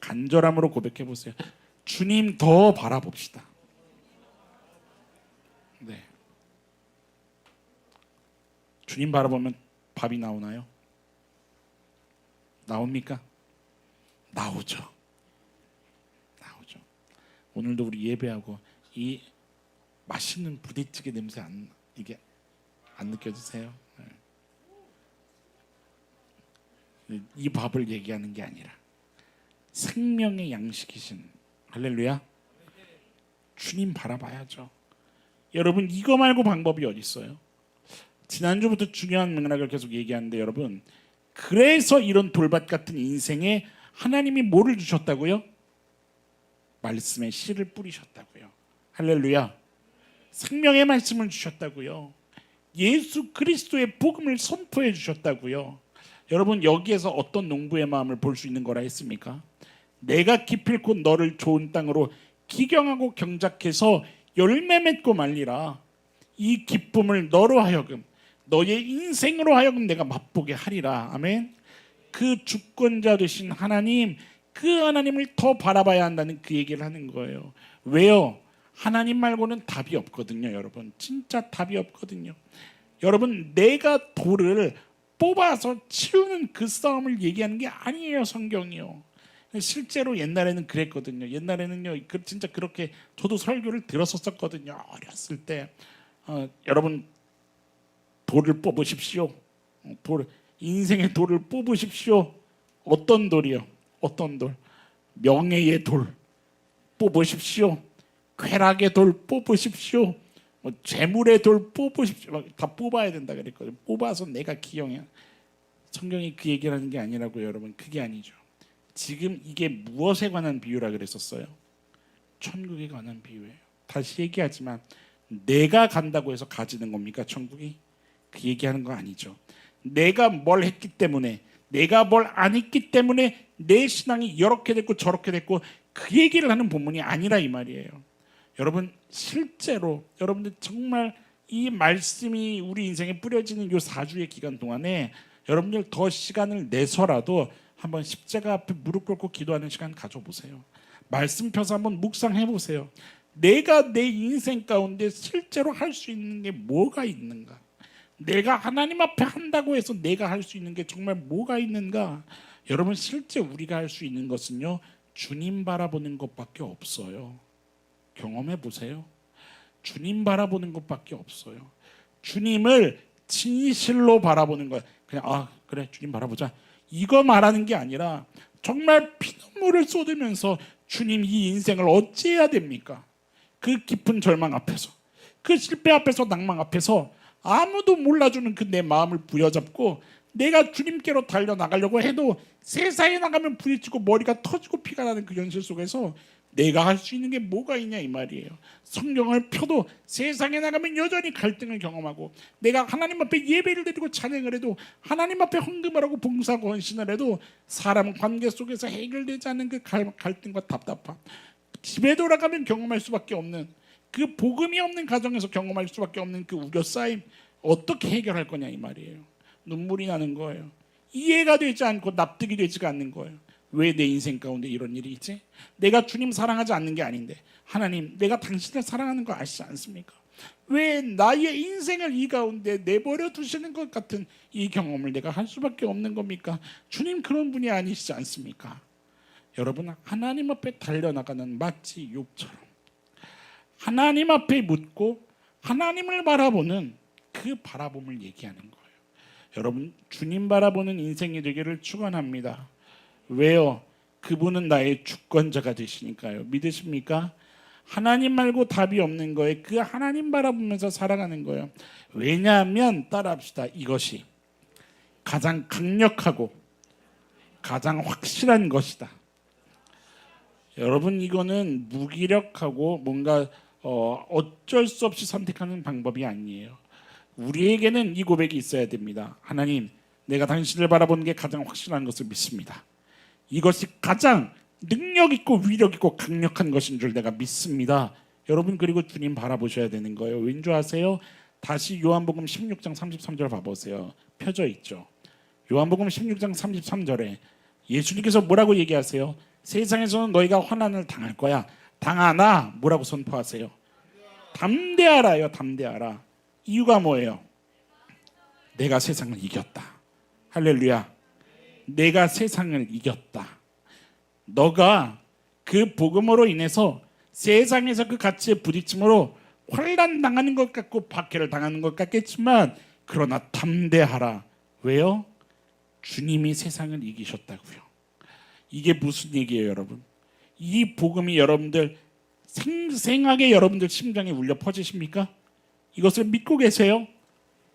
간절함으로 고백해 보세요. 주님 더 바라봅시다. 네. 주님 바라보면 밥이 나오나요? 나옵니까? 나오죠. 오늘도 우리 예배하고 이 맛있는 부대찌개 냄새 이게 안 느껴지세요? 네. 이 밥을 얘기하는 게 아니라 생명의 양식이신, 할렐루야, 주님 바라봐야죠. 여러분, 이거 말고 방법이 어디 있어요? 지난주부터 중요한 맥락을 계속 얘기하는데, 여러분, 그래서 이런 돌밭 같은 인생에 하나님이 뭐를 주셨다고요? 말씀의 씨를 뿌리셨다고요. 할렐루야. 생명의 말씀을 주셨다고요. 예수 그리스도의 복음을 선포해 주셨다고요. 여러분, 여기에서 어떤 농부의 마음을 볼 수 있는 거라 했습니까? 내가 기필코 너를 좋은 땅으로 기경하고 경작해서 열매 맺고 말리라. 이 기쁨을 너로 하여금, 너의 인생으로 하여금 내가 맛보게 하리라. 아멘. 그 주권자 되신 하나님, 그 하나님을 더 바라봐야 한다는 그 얘기를 하는 거예요. 왜요? 하나님 말고는 답이 없거든요. 여러분, 진짜 답이 없거든요. 여러분, 내가 돌을 뽑아서 치우는 그 싸움을 얘기하는 게 아니에요, 성경이요. 실제로 옛날에는 그랬거든요. 옛날에는요, 진짜 그렇게 저도 설교를 들었었거든요. 어렸을 때. 여러분, 돌을 뽑으십시오. 인생의 돌을 뽑으십시오. 어떤 돌이요? 어떤 돌? 명예의 돌 뽑으십시오. 쾌락의 돌 뽑으십시오. 재물의 돌 뽑으십시오. 다 뽑아야 된다 그랬거든요. 뽑아서 내가 기용해. 성경이 그 얘기를 하는 게 아니라고요, 여러분. 그게 아니죠. 지금 이게 무엇에 관한 비유라 그랬었어요? 천국에 관한 비유예요. 다시 얘기하지만 내가 간다고 해서 가지는 겁니까, 천국이? 그 얘기하는 거 아니죠. 내가 뭘 했기 때문에, 내가 뭘 안 했기 때문에 내 신앙이 이렇게 됐고 저렇게 됐고 그 얘기를 하는 본문이 아니라 이 말이에요. 여러분, 실제로 여러분들 정말 이 말씀이 우리 인생에 뿌려지는 이 4주의 기간 동안에 여러분들 더 시간을 내서라도 한번 십자가 앞에 무릎 꿇고 기도하는 시간 가져보세요. 말씀 펴서 한번 묵상해 보세요. 내가 내 인생 가운데 실제로 할 수 있는 게 뭐가 있는가? 내가 하나님 앞에 한다고 해서 내가 할 수 있는 게 정말 뭐가 있는가? 여러분, 실제 우리가 할 수 있는 것은요, 주님 바라보는 것밖에 없어요. 경험해 보세요. 주님 바라보는 것밖에 없어요. 주님을 진실로 바라보는 거예요. 그냥 그래 주님 바라보자 이거 말하는 게 아니라 정말 피눈물을 쏟으면서 주님, 이 인생을 어찌해야 됩니까? 그 깊은 절망 앞에서, 그 실패 앞에서, 낭망 앞에서 아무도 몰라주는 그 내 마음을 부여잡고 내가 주님께로 달려나가려고 해도 세상에 나가면 부딪히고 머리가 터지고 피가 나는 그 현실 속에서 내가 할 수 있는 게 뭐가 있냐 이 말이에요. 성경을 펴도 세상에 나가면 여전히 갈등을 경험하고, 내가 하나님 앞에 예배를 드리고 찬양을 해도, 하나님 앞에 헌금을 하고 봉사하고 헌신을 해도 사람 관계 속에서 해결되지 않는 그 갈등과 답답함, 집에 돌아가면 경험할 수밖에 없는, 그 복음이 없는 가정에서 경험할 수밖에 없는 그 우겨싸임, 어떻게 해결할 거냐 이 말이에요. 눈물이 나는 거예요. 이해가 되지 않고 납득이 되지가 않는 거예요. 왜 내 인생 가운데 이런 일이 있지? 내가 주님 사랑하지 않는 게 아닌데, 하나님 내가 당신을 사랑하는 거 아시지 않습니까? 왜 나의 인생을 이 가운데 내버려 두시는 것 같은 이 경험을 내가 할 수밖에 없는 겁니까? 주님 그런 분이 아니시지 않습니까? 여러분, 하나님 앞에 달려나가는 마치 욥처럼 하나님 앞에 묻고 하나님을 바라보는 그 바라봄을 얘기하는 거예요. 여러분, 주님 바라보는 인생이 되기를 축원합니다. 왜요? 그분은 나의 주권자가 되시니까요. 믿으십니까? 하나님 말고 답이 없는 거예요. 그 하나님 바라보면서 살아가는 거예요. 왜냐하면 따라합시다. 이것이 가장 강력하고 가장 확실한 것이다. 여러분, 이거는 무기력하고 뭔가 어쩔 수 없이 선택하는 방법이 아니에요. 우리에게는 이 고백이 있어야 됩니다. 하나님, 내가 당신을 바라보는 게 가장 확실한 것을 믿습니다. 이것이 가장 능력 있고 위력 있고 강력한 것인 줄 내가 믿습니다. 여러분, 그리고 주님 바라보셔야 되는 거예요. 왠지 아세요? 다시 요한복음 16장 33절 봐보세요. 펴져 있죠. 요한복음 16장 33절에 예수님께서 뭐라고 얘기하세요? 세상에서는 너희가 환난을 당할 거야. 당하나 뭐라고 선포하세요? 담대하라요. 담대하라. 이유가 뭐예요? 내가 세상을 이겼다. 할렐루야. 내가 세상을 이겼다. 너가 그 복음으로 인해서 세상에서 그 가치에 부딪힘으로 환난 당하는 것 같고 박해를 당하는 것 같겠지만, 그러나 담대하라. 왜요? 주님이 세상을 이기셨다고요. 이게 무슨 얘기예요, 여러분? 이 복음이 여러분들 생생하게 여러분들 심장에 울려 퍼지십니까? 이것을 믿고 계세요?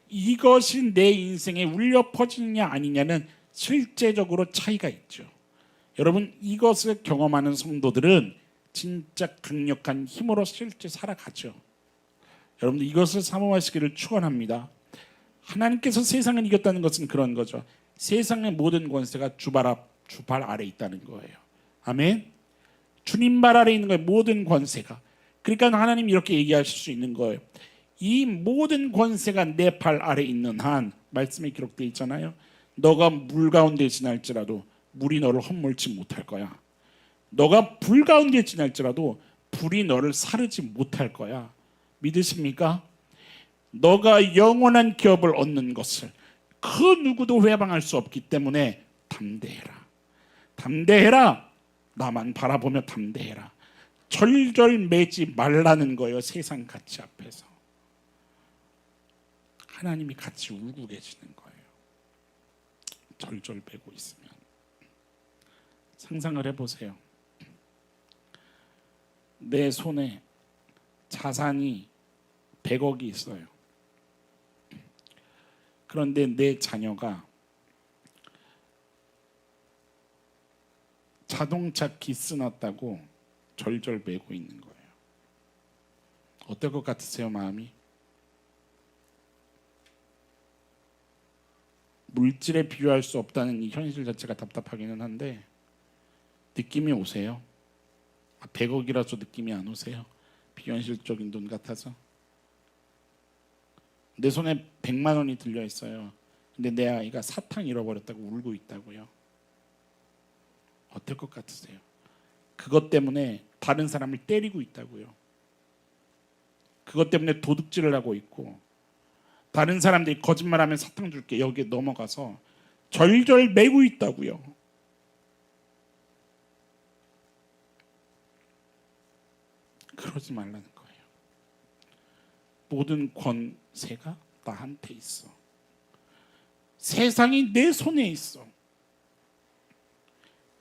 이것이 내 인생에 울려 퍼지느냐 아니냐는 실제적으로 차이가 있죠. 여러분, 이것을 경험하는 성도들은 진짜 강력한 힘으로 실제 살아가죠. 여러분들 이것을 사모하시기를 축원합니다. 하나님께서 세상을 이겼다는 것은 그런 거죠. 세상의 모든 권세가 주발 아래 있다는 거예요. 아멘. 주님 발 아래 있는 거예요. 모든 권세가. 그러니까 하나님 이렇게 얘기하실 수 있는 거예요. 이 모든 권세가 내 팔 아래 있는 한, 말씀에 기록되어 있잖아요. 너가 물 가운데 지날지라도 물이 너를 헛물지 못할 거야. 너가 불 가운데 지날지라도 불이 너를 사르지 못할 거야. 믿으십니까? 너가 영원한 기업을 얻는 것을 그 누구도 회방할 수 없기 때문에 담대해라. 담대해라. 나만 바라보며 담대해라. 절절 매지 말라는 거예요. 세상 가치 앞에서. 하나님이 같이 울고 계시는 거예요. 절절 매고 있으면. 상상을 해보세요. 내 손에 자산이 100억이 있어요. 그런데 내 자녀가 자동차 기스 났다고 절절 매고 있는 거예요. 어떨 것 같으세요, 마음이? 물질에 비유할 수 없다는 이 현실 자체가 답답하기는 한데 느낌이 오세요? 100억이라서 느낌이 안 오세요? 비현실적인 돈 같아서. 내 손에 100만 원이 들려 있어요. 근데 내 아이가 사탕 잃어버렸다고 울고 있다고요. 어떨 것 같으세요? 그것 때문에 다른 사람을 때리고 있다고요. 그것 때문에 도둑질을 하고 있고, 다른 사람들이 거짓말하면 사탕 줄게 여기에 넘어가서 절절 매고 있다고요. 그러지 말라는 거예요. 모든 권세가 나한테 있어. 세상이 내 손에 있어.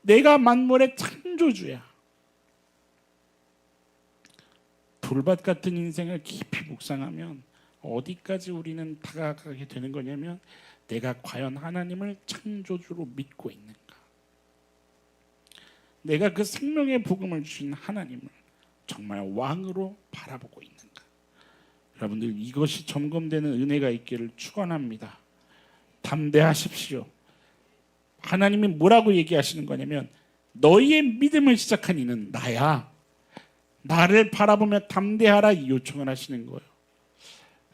내가 만물의 창조주야. 돌밭 같은 인생을 깊이 묵상하면 어디까지 우리는 다가가게 되는 거냐면, 내가 과연 하나님을 창조주로 믿고 있는가? 내가 그 생명의 복음을 주신 하나님을 정말 왕으로 바라보고 있는가? 여러분들, 이것이 점검되는 은혜가 있기를 축원합니다. 담대하십시오. 하나님이 뭐라고 얘기하시는 거냐면, 너희의 믿음을 시작한 이는 나야. 나를 바라보며 담대하라, 이 요청을 하시는 거예요.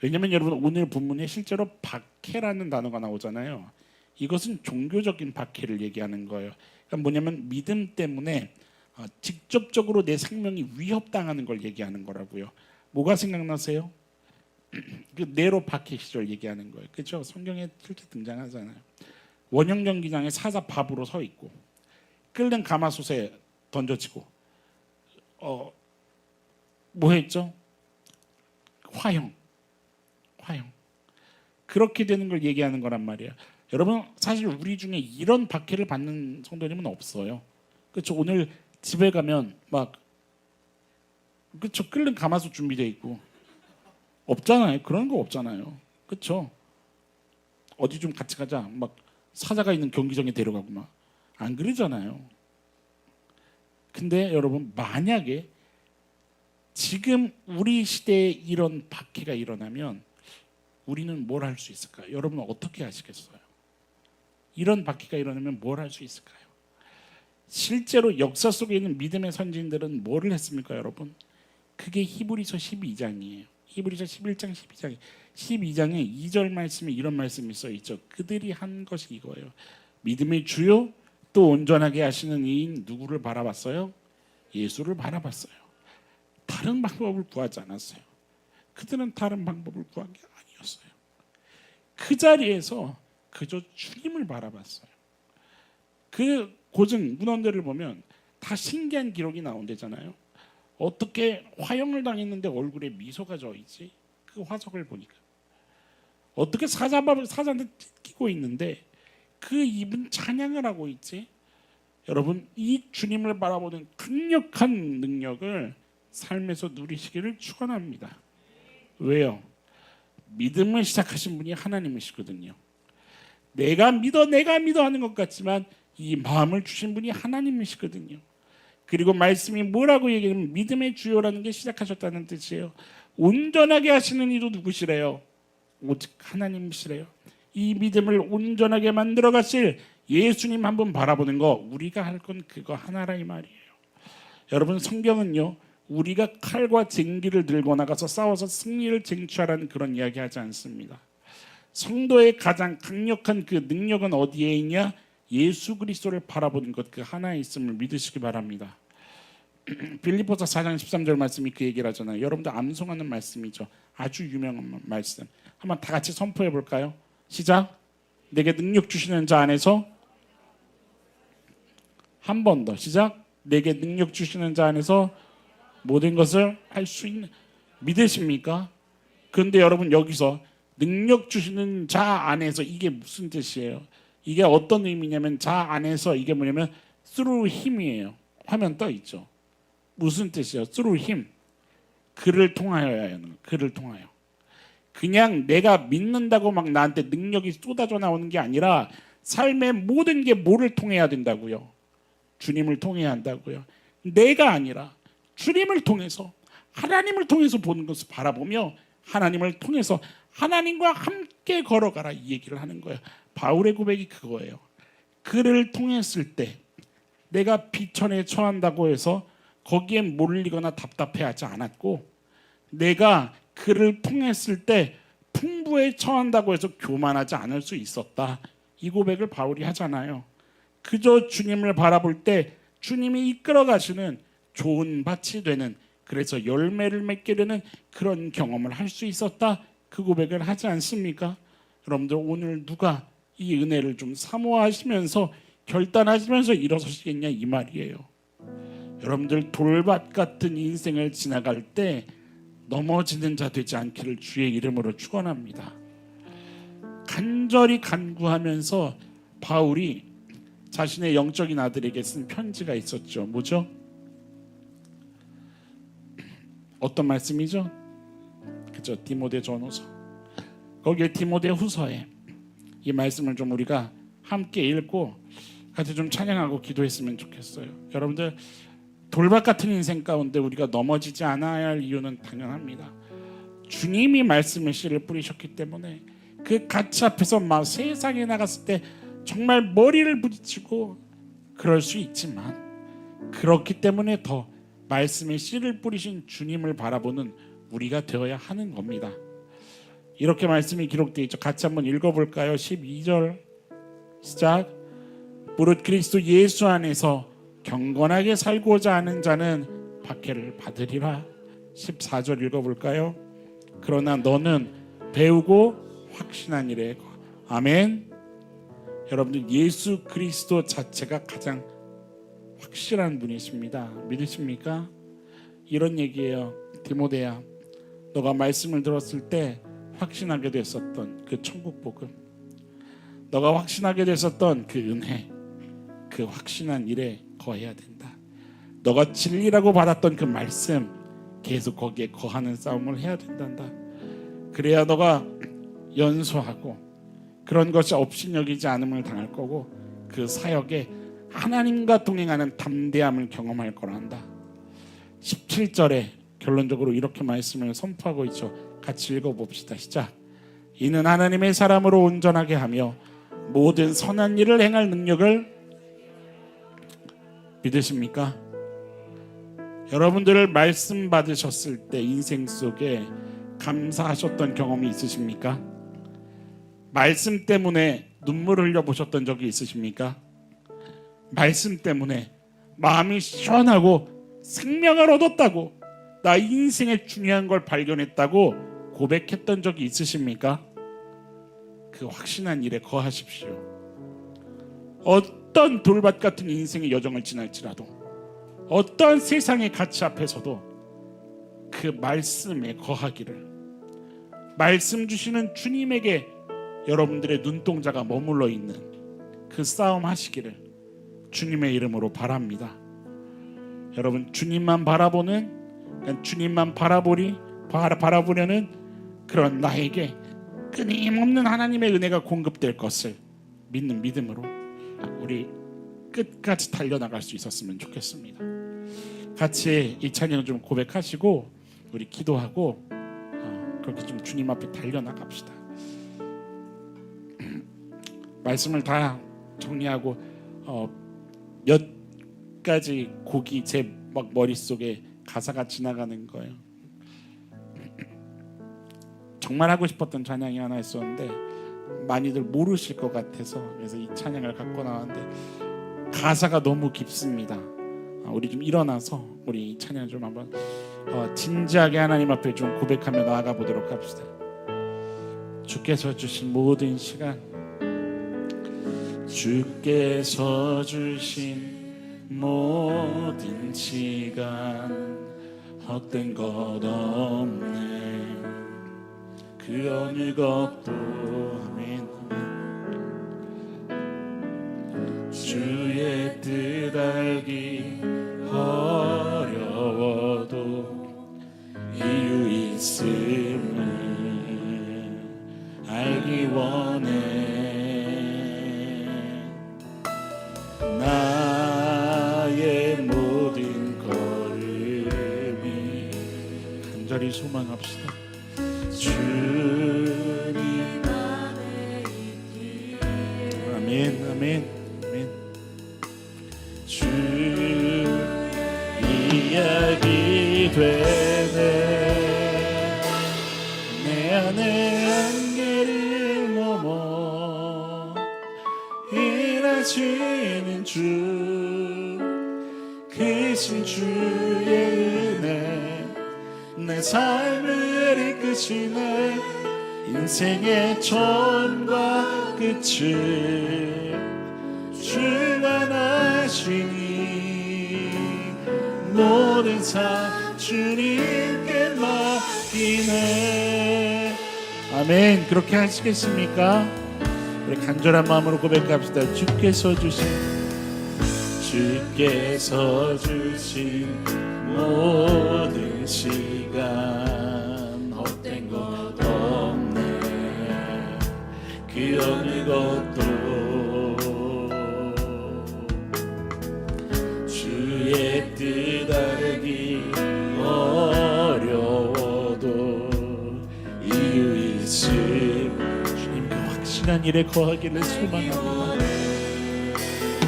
왜냐하면 여러분, 오늘 본문에 실제로 박해라는 단어가 나오잖아요. 이것은 종교적인 박해를 얘기하는 거예요. 그러니까 뭐냐면 믿음 때문에 직접적으로 내 생명이 위협당하는 걸 얘기하는 거라고요. 뭐가 생각나세요? 그 네로 박해 시절 얘기하는 거예요. 그렇죠? 성경에 실제 등장하잖아요. 원형 경기장에 사자 밥으로 서 있고 끓는 가마솥에 던져지고 뭐 했죠? 화형. 그렇게 되는 걸 얘기하는 거란 말이에요. 여러분, 사실 우리 중에 이런 박해를 받는 성도님은 없어요. 그렇죠? 오늘 집에 가면 막 그렇죠? 끓는 가마솥 준비되어 있고 없잖아요. 그런 거 없잖아요. 그렇죠? 어디 좀 같이 가자. 막 사자가 있는 경기장에 데려가고 막 안 그러잖아요. 근데 여러분, 만약에 지금 우리 시대에 이런 박해가 일어나면 우리는 뭘 할 수 있을까요? 여러분은 어떻게 하시겠어요? 이런 박해가 일어나면 뭘 할 수 있을까요? 실제로 역사 속에 있는 믿음의 선진들은 뭐를 했습니까, 여러분? 그게 히브리서 12장이에요. 히브리서 11장 12장에 12장에 2절 말씀에 이런 말씀이 써 있죠. 그들이 한 것이 이거예요. 믿음의 주요 또 온전하게 하시는 이인 누구를 바라봤어요? 예수를 바라봤어요. 다른 방법을 구하지 않았어요. 그들은 다른 방법을 구한 게 아니었어요. 그 자리에서 그저 주님을 바라봤어요. 그 고증 문헌들을 보면 다 신기한 기록이 나온대잖아요. 어떻게 화형을 당했는데 얼굴에 미소가 져있지? 그 화석을 보니까 어떻게 사자밥을 사자한테 찢기고 있는데 그 입은 찬양을 하고 있지? 여러분, 이 주님을 바라보는 강력한 능력을 삶에서 누리시기를 축원합니다. 왜요? 믿음을 시작하신 분이 하나님이시거든요. 내가 믿어 하는 것 같지만 이 마음을 주신 분이 하나님이시거든요. 그리고 말씀이 뭐라고 얘기하면 믿음의 주요라는 게 시작하셨다는 뜻이에요. 온전하게 하시는 이도 누구시래요? 오직 하나님이시래요. 이 믿음을 온전하게 만들어 가실 예수님 한 분 바라보는 거, 우리가 할 건 그거 하나라 이 말이에요. 여러분, 성경은요, 우리가 칼과 쟁기를 들고 나가서 싸워서 승리를 쟁취하라는 그런 이야기 하지 않습니다. 성도의 가장 강력한 그 능력은 어디에 있냐? 예수 그리스도를 바라보는 것, 그 하나에 있음을 믿으시기 바랍니다. 빌립보서 4장 13절 말씀이 그 얘기를 하잖아요. 여러분들 암송하는 말씀이죠. 아주 유명한 말씀. 한번 다 같이 선포해 볼까요? 시작. 내게 능력 주시는 자 안에서, 한 번 더 시작. 내게 능력 주시는 자 안에서 모든 것을 할 수 있는, 믿으십니까? 그런데 여러분, 여기서 능력 주시는 자 안에서, 이게 무슨 뜻이에요? 이게 어떤 의미냐면, 자 안에서, 이게 뭐냐면 through 힘이에요. 화면 떠 있죠. 무슨 뜻이에요? through 힘. 그를 통하여야 하는 거. 그를 통하여. 그냥 내가 믿는다고 막 나한테 능력이 쏟아져 나오는 게 아니라 삶의 모든 게 뭐를 통해야 된다고요? 주님을 통해야 한다고요. 내가 아니라 주님을 통해서, 하나님을 통해서 보는 것을 바라보며 하나님을 통해서 하나님과 함께 걸어가라, 이 얘기를 하는 거예요. 바울의 고백이 그거예요. 그를 통했을 때 내가 비천에 처한다고 해서 거기에 몰리거나 답답해하지 않았고, 내가 그를 통했을 때 풍부에 처한다고 해서 교만하지 않을 수 있었다. 이 고백을 바울이 하잖아요. 그저 주님을 바라볼 때 주님이 이끌어 가시는 좋은 밭이 되는, 그래서 열매를 맺게 되는 그런 경험을 할 수 있었다. 그 고백을 하지 않습니까? 여러분들, 오늘 누가 이 은혜를 좀 사모하시면서 결단하시면서 일어서시겠냐, 이 말이에요. 여러분들, 돌밭 같은 인생을 지나갈 때 넘어지는 자 되지 않기를 주의 이름으로 축원합니다. 간절히 간구하면서 바울이 자신의 영적인 아들에게 쓴 편지가 있었죠. 뭐죠? 어떤 말씀이죠? 그죠? 디모데전후서. 거기에 디모데후서에 이 말씀을 좀 우리가 함께 읽고 같이 좀 찬양하고 기도했으면 좋겠어요. 여러분들, 돌밭 같은 인생 가운데 우리가 넘어지지 않아야 할 이유는 당연합니다. 주님이 말씀의 씨를 뿌리셨기 때문에 그 가치 앞에서 막 세상에 나갔을 때 정말 머리를 부딪히고 그럴 수 있지만, 그렇기 때문에 더 말씀의 씨를 뿌리신 주님을 바라보는 우리가 되어야 하는 겁니다. 이렇게 말씀이 기록되어 있죠. 같이 한번 읽어볼까요? 12절 시작. 무릇 그리스도 예수 안에서 경건하게 살고자 하는 자는 박해를 받으리라. 14절 읽어볼까요? 그러나 너는 배우고 확신한 일에 아멘. 여러분들, 예수 그리스도 자체가 가장 확실한 분이십니다. 믿으십니까? 이런 얘기예요. 디모데야, 너가 말씀을 들었을 때 확신하게 됐었던 그 천국 복음, 너가 확신하게 됐었던 그 은혜, 그 확신한 일에 거해야 된다. 너가 진리라고 받았던 그 말씀, 계속 거기에 거하는 싸움을 해야 된단다. 그래야 너가 연소하고 그런 것이 업신여기지 않음을 당할 거고, 그 사역에 하나님과 동행하는 담대함을 경험할 거란다. 17절에 결론적으로 이렇게 말씀을 선포하고 있죠. 같이 읽어봅시다. 시작. 이는 하나님의 사람으로 온전하게 하며 모든 선한 일을 행할 능력을 믿으십니까? 여러분들, 말씀 받으셨을 때 인생 속에 감사하셨던 경험이 있으십니까? 말씀 때문에 눈물 흘려보셨던 적이 있으십니까? 말씀 때문에 마음이 시원하고 생명을 얻었다고, 나 인생의 중요한 걸 발견했다고 고백했던 적이 있으십니까? 그 확신한 일에 거하십시오. 어떤 돌밭 같은 인생의 여정을 지날지라도, 어떤 세상의 가치 앞에서도 그 말씀에 거하기를, 말씀 주시는 주님에게 여러분들의 눈동자가 머물러 있는 그 싸움 하시기를 주님의 이름으로 바랍니다. 여러분, 주님만 바라보는, 주님만 바라보려는 그런 나에게 끊임없는 하나님의 은혜가 공급될 것을 믿는 믿음으로 우리 끝까지 달려나갈 수 있었으면 좋겠습니다. 같이 이 찬양을 좀 고백하시고 우리 기도하고 그렇게 좀 주님 앞에 달려나갑시다. 말씀을 다 정리하고 몇 가지 곡이 제 막 머릿속에 가사가 지나가는 거예요. 정말 하고 싶었던 찬양이 하나 있었는데 많이들 모르실 것 같아서, 그래서 이 찬양을 갖고 나왔는데 가사가 너무 깊습니다. 우리 좀 일어나서 우리 이 찬양 좀 한번 진지하게 하나님 앞에 좀 고백하며 나아가 보도록 합시다. 주께서 주신 모든 시간, 주께서 주신 모든 시간 헛된 것 없네. 그 어느 것도 아멘. 주의 뜻 알기 어려워도 이유 있음을 원해. 나의 모든 걸음이 간절히 소망합시다. 주님 안에 있기에. 아멘 아멘 아멘. 주 이야기 되네. 내 안에 한계를 넘어 일하시는 주, 크신 주의 은혜 내 삶을 이끄시네. 인생의 처음과 끝을 주관하시니 모든 삶 주님께 맡기네. 아멘. 그렇게 하시겠습니까? 우리 간절한 마음으로 고백합시다. 주께서 주신 모든 시간 헛된 것 없네. 그 어느 것도 주의 뜻 알기 어려워도 이유 있음. 주님 그 확실한 일에 거하기를 소망합니다.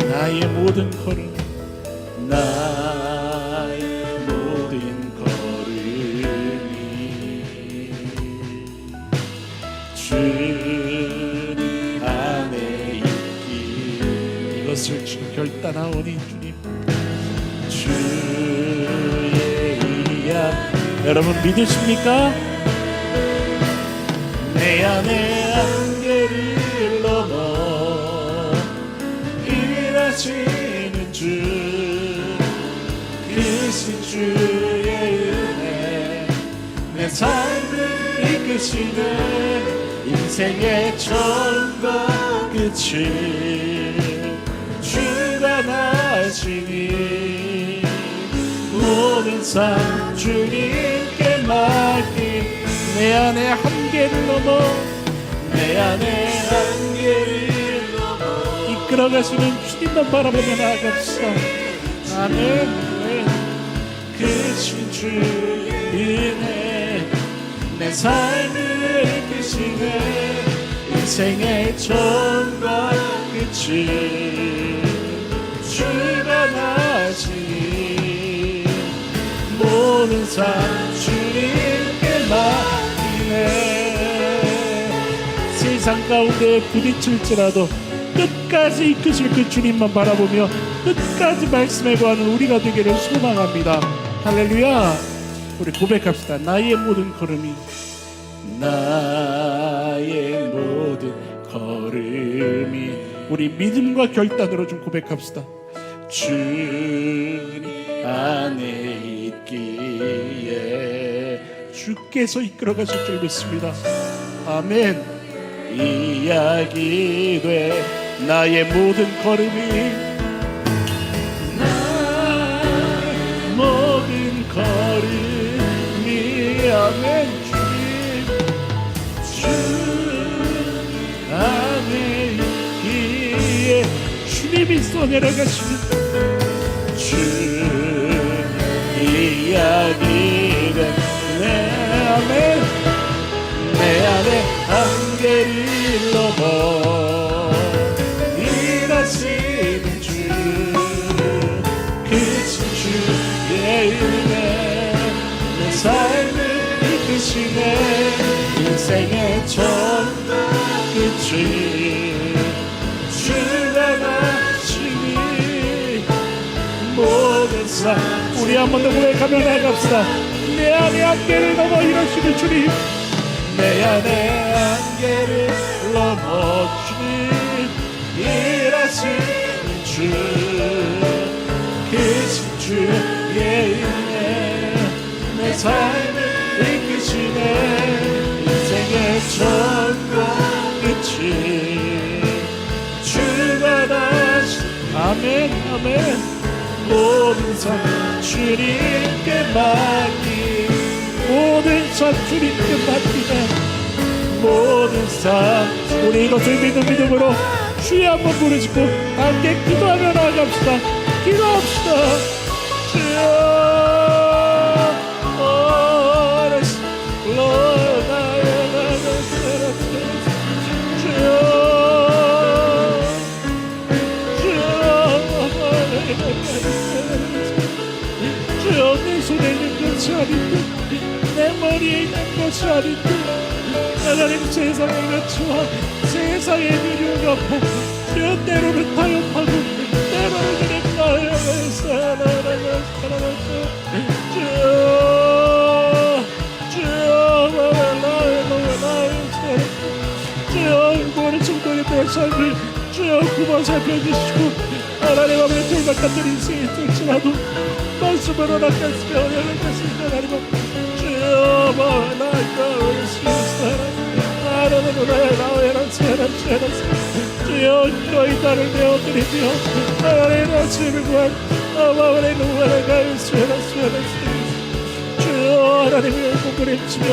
나의 모든 걸음, 나의 모든 걸음이 주님 안에 있기. 이것을 지금 결단하오니 주님 주의 이야. 여러분 믿으십니까? 내 안에 한계를 넘어 일하시는 주, 크신 주의 은혜 내 삶을 이끄시네. 인생의 처음과 끝을 주관하시니 모든 삶 주님께 맡기. 내 안에 한계를 넘어 내 안에 한계를 넘어 이끌어가시는 주님만 바라보며 나아갑시다. 아멘. 크신 주의 은혜 내 삶을 이끄시네. 인생의 처음과 끝을 주관하시니 모든 삶 주님께 맡기네. 세상 가운데 부딪힐지라도 끝까지 이끄실 그 주님만 바라보며 끝까지 말씀에 거하는 우리가 되기를 소망합니다. 할렐루야. 우리 고백합시다. 나의 모든 걸음이, 나의 모든 걸음이. 우리 믿음과 결단으로 좀 고백합시다. 주님 안에 있기에 주께서 이끌어가실 줄 믿습니다. 아멘. 이야기돼 나의 모든 걸음이, 나의 모든 걸음이. 아멘. 주님 안에 있기에 주님이 쏘내려가시는 주 이야기돼 내 안에 한계를 넘어 일하시는 주, 크신 주의 은혜 내 삶을 이끄시네. 인생의 처음과 끝을 주관하시니 모든 삶. 우리 한 번 더 고백하며 나갑시다. 내 안에 한계를 넘어 일하시는 주님, 내 안에 한계를 넘어 주님 일하시는 주, 크신 주의 은혜 내 삶을 이끄시네. 인생의 처음과 끝을 주관하시. 아멘 아멘. 모든 삶 주님께 맡기. 모든 삶 주님께 맡기네. 모든 삶. 우리 이것을 믿음으로 주의 한번 부르짖고 함께 기도하며 나아갑시다. 기도합시다. 주여 주여 내 손에 있는 것이 아닌데 내 머리에 있는 것이 아닌데 하나님 세상의 가치와 세상의 미련을 갚고 주여 때로는 타협하고 때로는 그냥 주여 일본의 중독의 내 삶을 주여 구번 살펴주시고 하나님 아버지 돌박 같은 인생이 될지라도 말씀으로 낚았으며 연락했으며 하나님 주여 주여 너희 딸을 내어드리며 하나님의 아침을 구한 아마의 누구를 가였으며 주여 하나님의 공부를 치며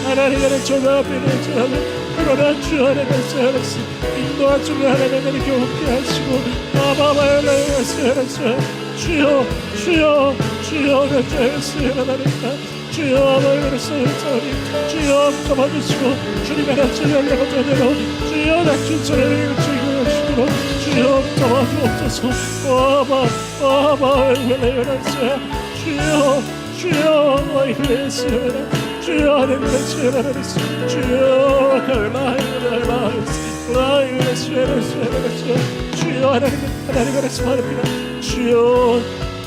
하나님의 조가 앞에 내주하며 그러나 주 하나님의 인도하시고 하나님의 교훈케 하시고 아바바의 주여 주여 주여 주여 아버지의 주여 감아주시고 주님의 나를 연락하자대로 주여 낙춘처럼 주시고 주여 감아주옵소서 주여 주여 주여 하나님의 주여 하나님의 소원입니다. 주여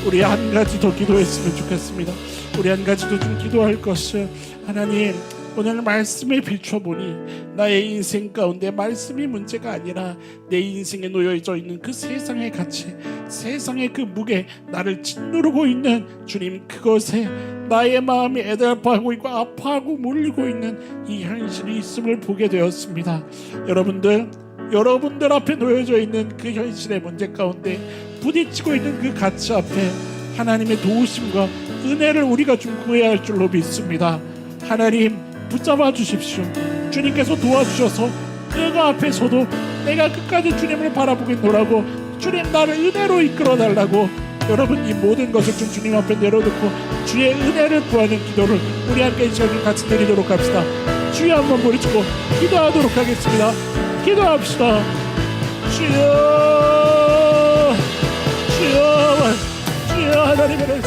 우리 한 가지 더 기도했으면 좋겠습니다. 우리 한 가지 더 좀 기도할 것은 하나님 오늘 말씀에 비춰보니 나의 인생 가운데 말씀이 문제가 아니라 내 인생에 놓여져 있는 그 세상의 가치 세상의 그 무게 나를 짓누르고 있는 주님 그것에 나의 마음이 애달파하고 있고 아파하고 몰리고 있는 이 현실이 있음을 보게 되었습니다. 여러분들 앞에 놓여져 있는 그 현실의 문제 가운데 부딪히고 있는 그 가치 앞에 하나님의 도우심과 은혜를 우리가 좀 구해야 할 줄로 믿습니다. 하나님 붙잡아 주십시오. 주님께서 도와주셔서 그 앞에서도 내가 끝까지 주님을 바라보겠노라고 주님 나를 은혜로 이끌어 달라고 여러분 이 모든 것을 좀 주님 앞에 내려놓고 주의 은혜를 구하는 기도를 우리 함께 이 시간 같이 드리도록 합시다. 주여 한번 부르짖고 기도하도록 하겠습니다. 기도합시다. 주여 주여 하나님의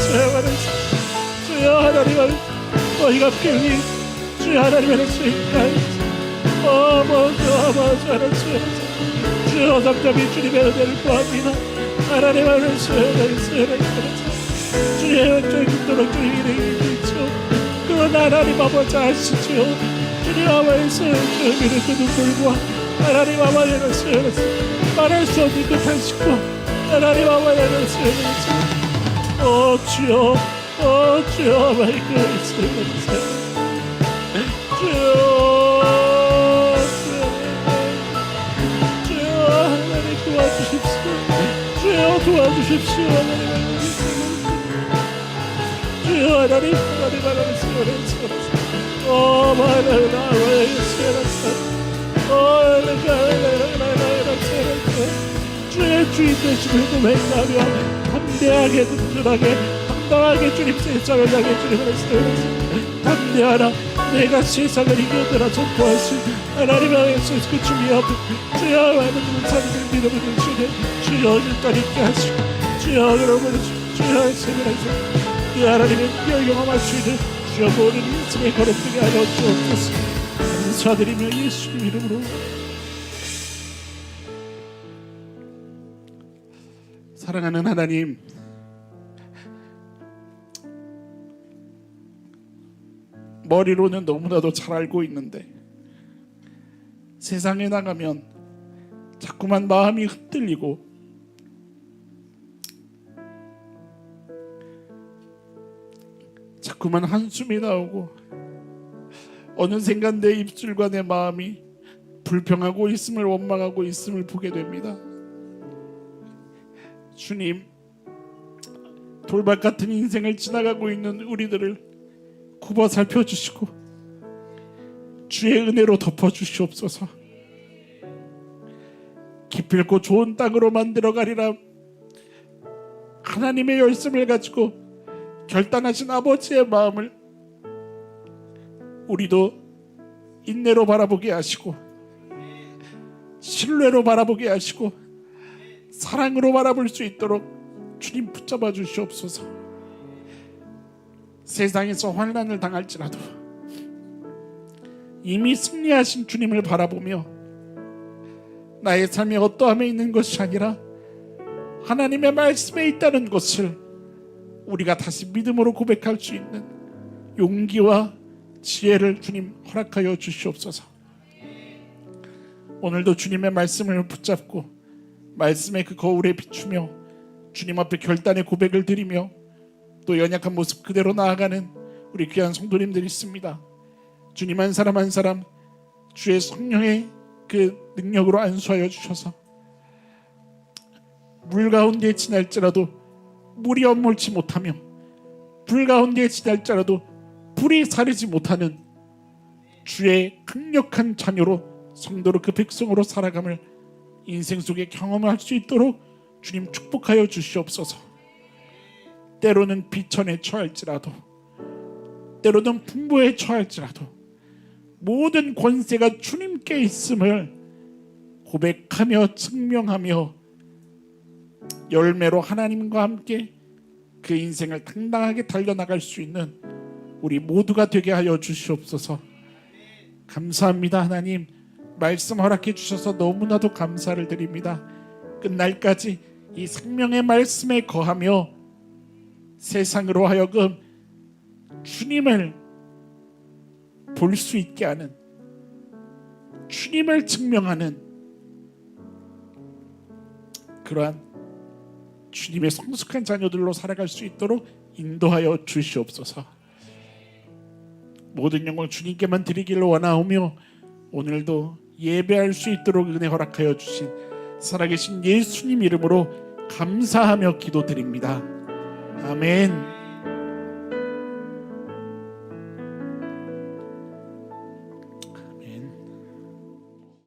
주여 하나님의 너희가 편히 주여 하나님의 주님까지 주여 답답히 주님의 은혜를 구합니다. 하나님의 주의 영적인 도록 주님의 이기죠. 그러나 하나님 아버지 아시죠. 주님 아버지 주님의 그 눈물과 하나님 아버지의 말할 수 없는 그 탄식과 하나님 아버지의 주여 주여 마이 그 주여 하나님 도와주십시오. 주여 도와주십시오. 주여 하나님 주의 주인 되심을 고백하며 담대하게 든든하게 당당하게 주님 세상을 향해 주님을 담대하라 내가 세상을 이겨들어 전포하신 하나님의 예수 그 주님 앞에 주여 하나님은 사람들 믿음을 주시네 주여 일단 있게 하시고 주여 여러분 주여 세상에서 이 하나님의 영영함할 수 있는 주여 모든 인생의 걸음등에 하여 주옵소서. 감사드리며 예수님 이름으로. 사랑하는 하나님, 머리로는 너무나도 잘 알고 있는데 세상에 나가면 자꾸만 마음이 흔들리고 자꾸만 한숨이 나오고 어느샌가 내 입술과 내 마음이 불평하고 있음을 원망하고 있음을 보게 됩니다. 주님, 돌발 같은 인생을 지나가고 있는 우리들을 굽어 살펴주시고 주의 은혜로 덮어주시옵소서. 기필코 좋은 땅으로 만들어가리라 하나님의 열심을 가지고 결단하신 아버지의 마음을 우리도 인내로 바라보게 하시고 신뢰로 바라보게 하시고 사랑으로 바라볼 수 있도록 주님 붙잡아 주시옵소서. 세상에서 환난을 당할지라도 이미 승리하신 주님을 바라보며 나의 삶이 어떠함에 있는 것이 아니라 하나님의 말씀에 있다는 것을 우리가 다시 믿음으로 고백할 수 있는 용기와 지혜를 주님 허락하여 주시옵소서. 오늘도 주님의 말씀을 붙잡고 말씀의 그 거울에 비추며 주님 앞에 결단의 고백을 드리며 또 연약한 모습 그대로 나아가는 우리 귀한 성도님들이 있습니다. 주님 한 사람 한 사람 주의 성령의 그 능력으로 안수하여 주셔서 물 가운데 지날지라도 물이 엇몰지 못하며 불 가운데 지날지라도 불이 사르지 못하는 주의 강력한 자녀로 성도로 그 백성으로 살아감을 인생 속에 경험할 수 있도록 주님 축복하여 주시옵소서. 때로는 비천에 처할지라도 때로는 풍부에 처할지라도 모든 권세가 주님께 있음을 고백하며 증명하며 열매로 하나님과 함께 그 인생을 당당하게 달려나갈 수 있는 우리 모두가 되게 하여 주시옵소서. 감사합니다. 하나님 말씀 허락해 주셔서 너무나도 감사를 드립니다. 끝날까지 이 생명의 말씀에 거하며 세상으로 하여금 주님을 볼 수 있게 하는 주님을 증명하는 그러한 주님의 성숙한 자녀들로 살아갈 수 있도록 인도하여 주시옵소서. 모든 영광 주님께만 드리기를 원하오며 오늘도 예배할 수 있도록 은혜 허락하여 주신 살아계신 예수님 이름으로 감사하며 기도드립니다. 아멘.